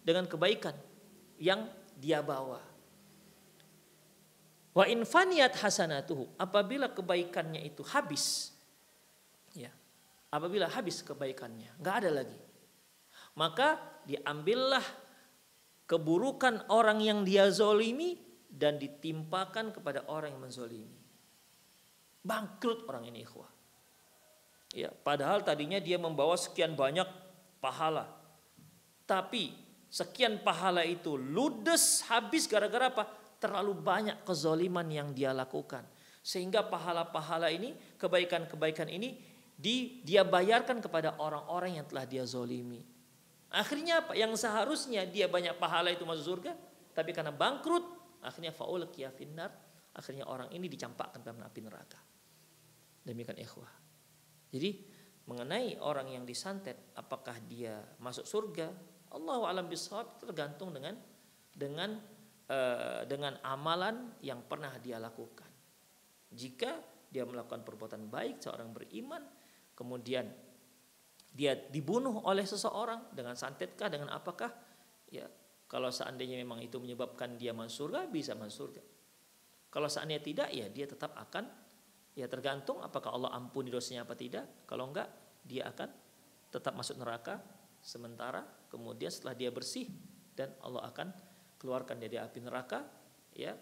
kebaikan yang dia bawa. Wa in faniyat hasanatuhu, apabila kebaikannya itu habis, ya, apabila habis kebaikannya, nggak ada lagi, maka diambillah keburukan orang yang dia zolimi dan ditimpakan kepada orang yang menzolimi. Bangkrut orang ini, ikhwah. Ya, padahal tadinya dia membawa sekian banyak pahala, tapi sekian pahala itu ludes habis gara-gara apa? Terlalu banyak kezoliman yang dia lakukan. Sehingga pahala-pahala ini, kebaikan-kebaikan ini dia bayarkan kepada orang-orang yang telah dia zolimi. Akhirnya apa? Yang seharusnya dia banyak pahala itu masuk surga, tapi karena bangkrut, akhirnya faulaqiya finnar, akhirnya orang ini dicampakkan dalam api neraka. Demikian, ikhwah. Jadi mengenai orang yang disantet, apakah dia masuk surga? Allahu a'lam bishawab, tergantung dengan amalan yang pernah dia lakukan. Jika dia melakukan perbuatan baik, seorang beriman, kemudian dia dibunuh oleh seseorang dengan santetkah, dengan apakah, ya, kalau seandainya memang itu menyebabkan dia masuk surga, bisa masuk surga. Kalau seandainya tidak, ya dia tetap akan, ya tergantung apakah Allah ampuni dosanya apa tidak. Kalau enggak, dia akan tetap masuk neraka sementara, kemudian setelah dia bersih dan Allah akan keluarkan dia dari api neraka, ya,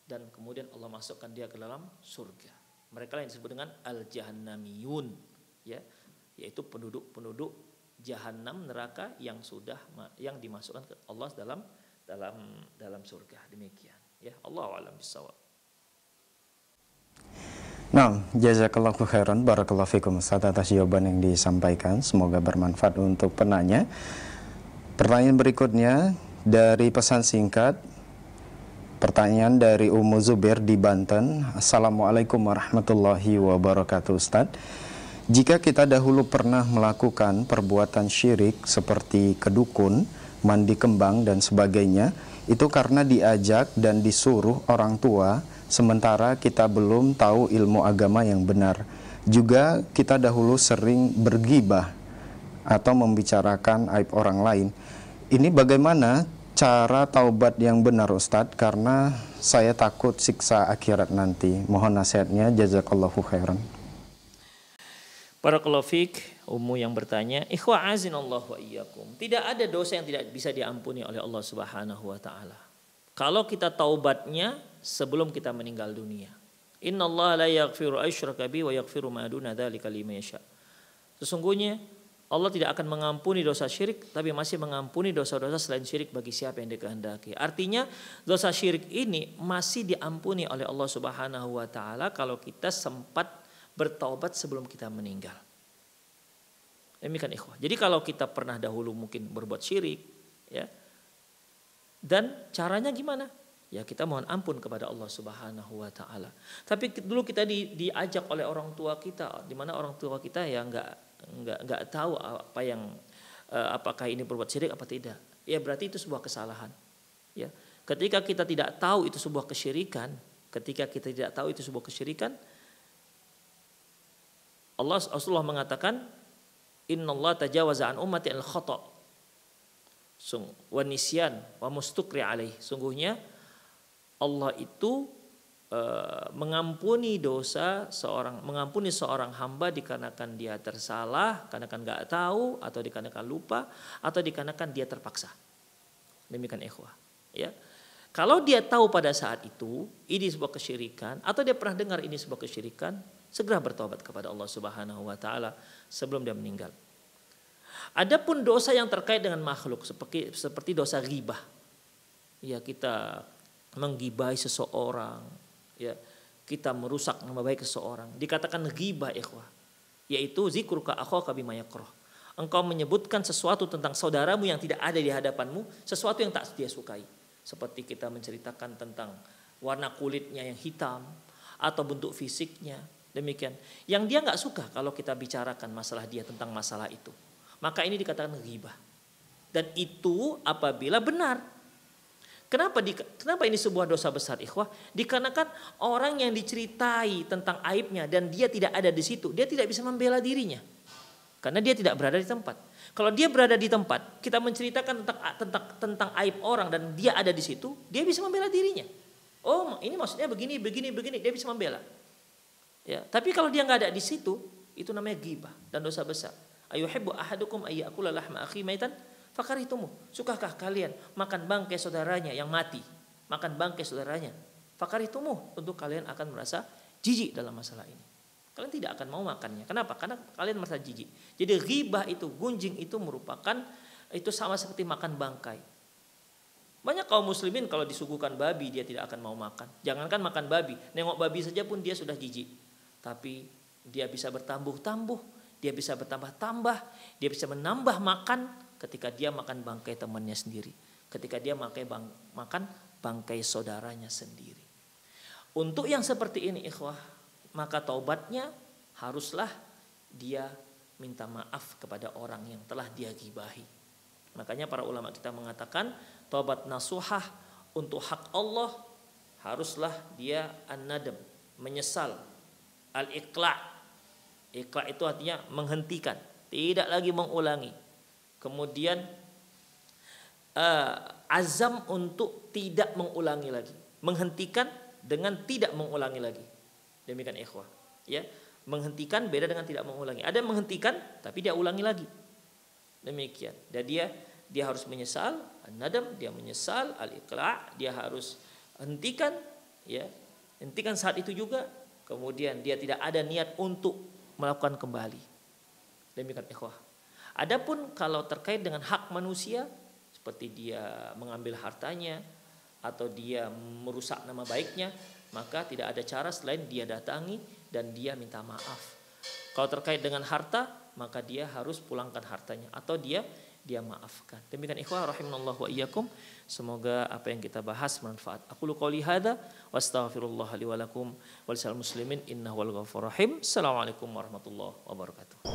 dan kemudian Allah masukkan dia ke dalam surga. Mereka yang disebut dengan al-jahannamiyun, ya, yaitu penduduk jahanam, neraka yang dimasukkan ke Allah dalam surga. Demikian, ya. Allahu a'lam bishawab. Nah, jazakallahu khairan, barakallahu fikum Ustaz atas jawaban yang disampaikan. Semoga bermanfaat untuk penanya. Pertanyaan berikutnya dari pesan singkat, pertanyaan dari Ummu Zubir di Banten. Assalamualaikum warahmatullahi wabarakatuh Ustaz. Jika kita dahulu pernah melakukan perbuatan syirik seperti kedukun, mandi kembang dan sebagainya, itu karena diajak dan disuruh orang tua, sementara kita belum tahu ilmu agama yang benar. Juga kita dahulu sering bergibah atau membicarakan aib orang lain. Ini bagaimana cara taubat yang benar Ustadz? Karena saya takut siksa akhirat nanti. Mohon nasihatnya, jazakallahu khairan. Barakallahu fiik, Ummu yang bertanya, ikhwa azinallahu wa iyyakum. Tidak ada dosa yang tidak bisa diampuni oleh Allah Subhanahu wa taala. Kalau kita taubatnya sebelum kita meninggal dunia. Innallaha la yaghfiru asyraka bihi wa yaghfiru ma duna dzalika liman yasha. Sesungguhnya Allah tidak akan mengampuni dosa syirik, tapi masih mengampuni dosa-dosa selain syirik bagi siapa yang dikehendaki. Artinya dosa syirik ini masih diampuni oleh Allah Subhanahu wa taala kalau kita sempat bertaubat sebelum kita meninggal. Demikian, ikhwah. Jadi kalau kita pernah dahulu mungkin berbuat syirik, ya, dan caranya gimana? Ya kita mohon ampun kepada Allah Subhanahu wa taala. Tapi dulu kita diajak oleh orang tua kita, di mana orang tua kita ya enggak tahu apa yang apakah ini berbuat syirik apa tidak. Ya berarti itu sebuah kesalahan. Ya. Ketika kita tidak tahu itu sebuah kesyirikan, Rasulullah mengatakan innallaha tajawaza an ummati al-khata' wa nisyan wa mustukri alaih. Sungguhnya Allah itu mengampuni seorang hamba dikarenakan dia tersalah, dikarenakan nggak tahu, atau dikarenakan lupa, atau dikarenakan dia terpaksa. Demikian, ikhwah. Ya, kalau dia tahu pada saat itu ini sebuah kesyirikan, atau dia pernah dengar ini sebuah kesyirikan, segera bertobat kepada Allah Subhanahu wa taala sebelum dia meninggal. Adapun dosa yang terkait dengan makhluk seperti dosa ghibah. Ya, kita menggibahi seseorang, ya, kita merusak nama baik seseorang, dikatakan ghibah, ikhwah, yaitu zikruka akhaka bima yakrah. Engkau menyebutkan sesuatu tentang saudaramu yang tidak ada di hadapanmu, sesuatu yang tak dia sukai. Seperti kita menceritakan tentang warna kulitnya yang hitam, atau bentuk fisiknya. Demikian. Yang dia nggak suka kalau kita bicarakan masalah dia tentang masalah itu. Maka ini dikatakan ghibah. Dan itu apabila benar. Kenapa ini sebuah dosa besar, ikhwah? Dikarenakan orang yang diceritai tentang aibnya dan dia tidak ada di situ, dia tidak bisa membela dirinya. Karena dia tidak berada di tempat. Kalau dia berada di tempat, kita menceritakan tentang aib orang dan dia ada di situ, dia bisa membela dirinya. Oh, ini maksudnya begini, dia bisa membela. Ya, tapi kalau dia nggak ada di situ, itu namanya ghibah dan dosa besar. Ayuhibbu ahadukum ayyakula lahma akhi maitan fakaritumu. Sukakah kalian makan bangkai saudaranya yang mati? Makan bangkai saudaranya. Fakaritumu. Tentu kalian akan merasa jijik dalam masalah ini. Kalian tidak akan mau makannya. Kenapa? Karena kalian merasa jijik. Jadi ghibah itu, gunjing itu merupakan, itu sama seperti makan bangkai. Banyak kaum muslimin kalau disuguhkan babi dia tidak akan mau makan. Jangankan makan babi, nengok babi saja pun dia sudah jijik. Tapi dia bisa bertambuh-tambuh, dia bisa bertambah-tambah, dia bisa menambah makan ketika dia makan bangkai temannya sendiri. Ketika dia makan bangkai saudaranya sendiri. Untuk yang seperti ini ikhwah, maka taubatnya haruslah dia minta maaf kepada orang yang telah dia gibahi. Makanya para ulama kita mengatakan taubat nasuhah untuk hak Allah haruslah dia an-nadam, menyesal, al-iqla'. Iqla' itu artinya menghentikan, tidak lagi mengulangi. Kemudian azam untuk tidak mengulangi lagi, menghentikan dengan tidak mengulangi lagi. Demikian ikhwah, ya. Menghentikan beda dengan tidak mengulangi. Ada yang menghentikan tapi dia ulangi lagi. Demikian. Dan dia harus menyesal, an-nadam, dia menyesal, al-iqla', dia harus hentikan, ya. Hentikan saat itu juga. Kemudian dia tidak ada niat untuk melakukan kembali. Demikian ikhwah. Adapun kalau terkait dengan hak manusia seperti dia mengambil hartanya atau dia merusak nama baiknya, maka tidak ada cara selain dia datangi dan dia minta maaf. Kalau terkait dengan harta, maka dia harus pulangkan hartanya atau dia maafkan. Demikian ikhwah rahimanallahu wa iyyakum. Semoga apa yang kita bahas bermanfaat. Aqulu qouli hadza wa astaghfirullah li wa lakum wa lisal muslimin innahu wal ghafurur rahim. Assalamualaikum warahmatullahi wabarakatuh.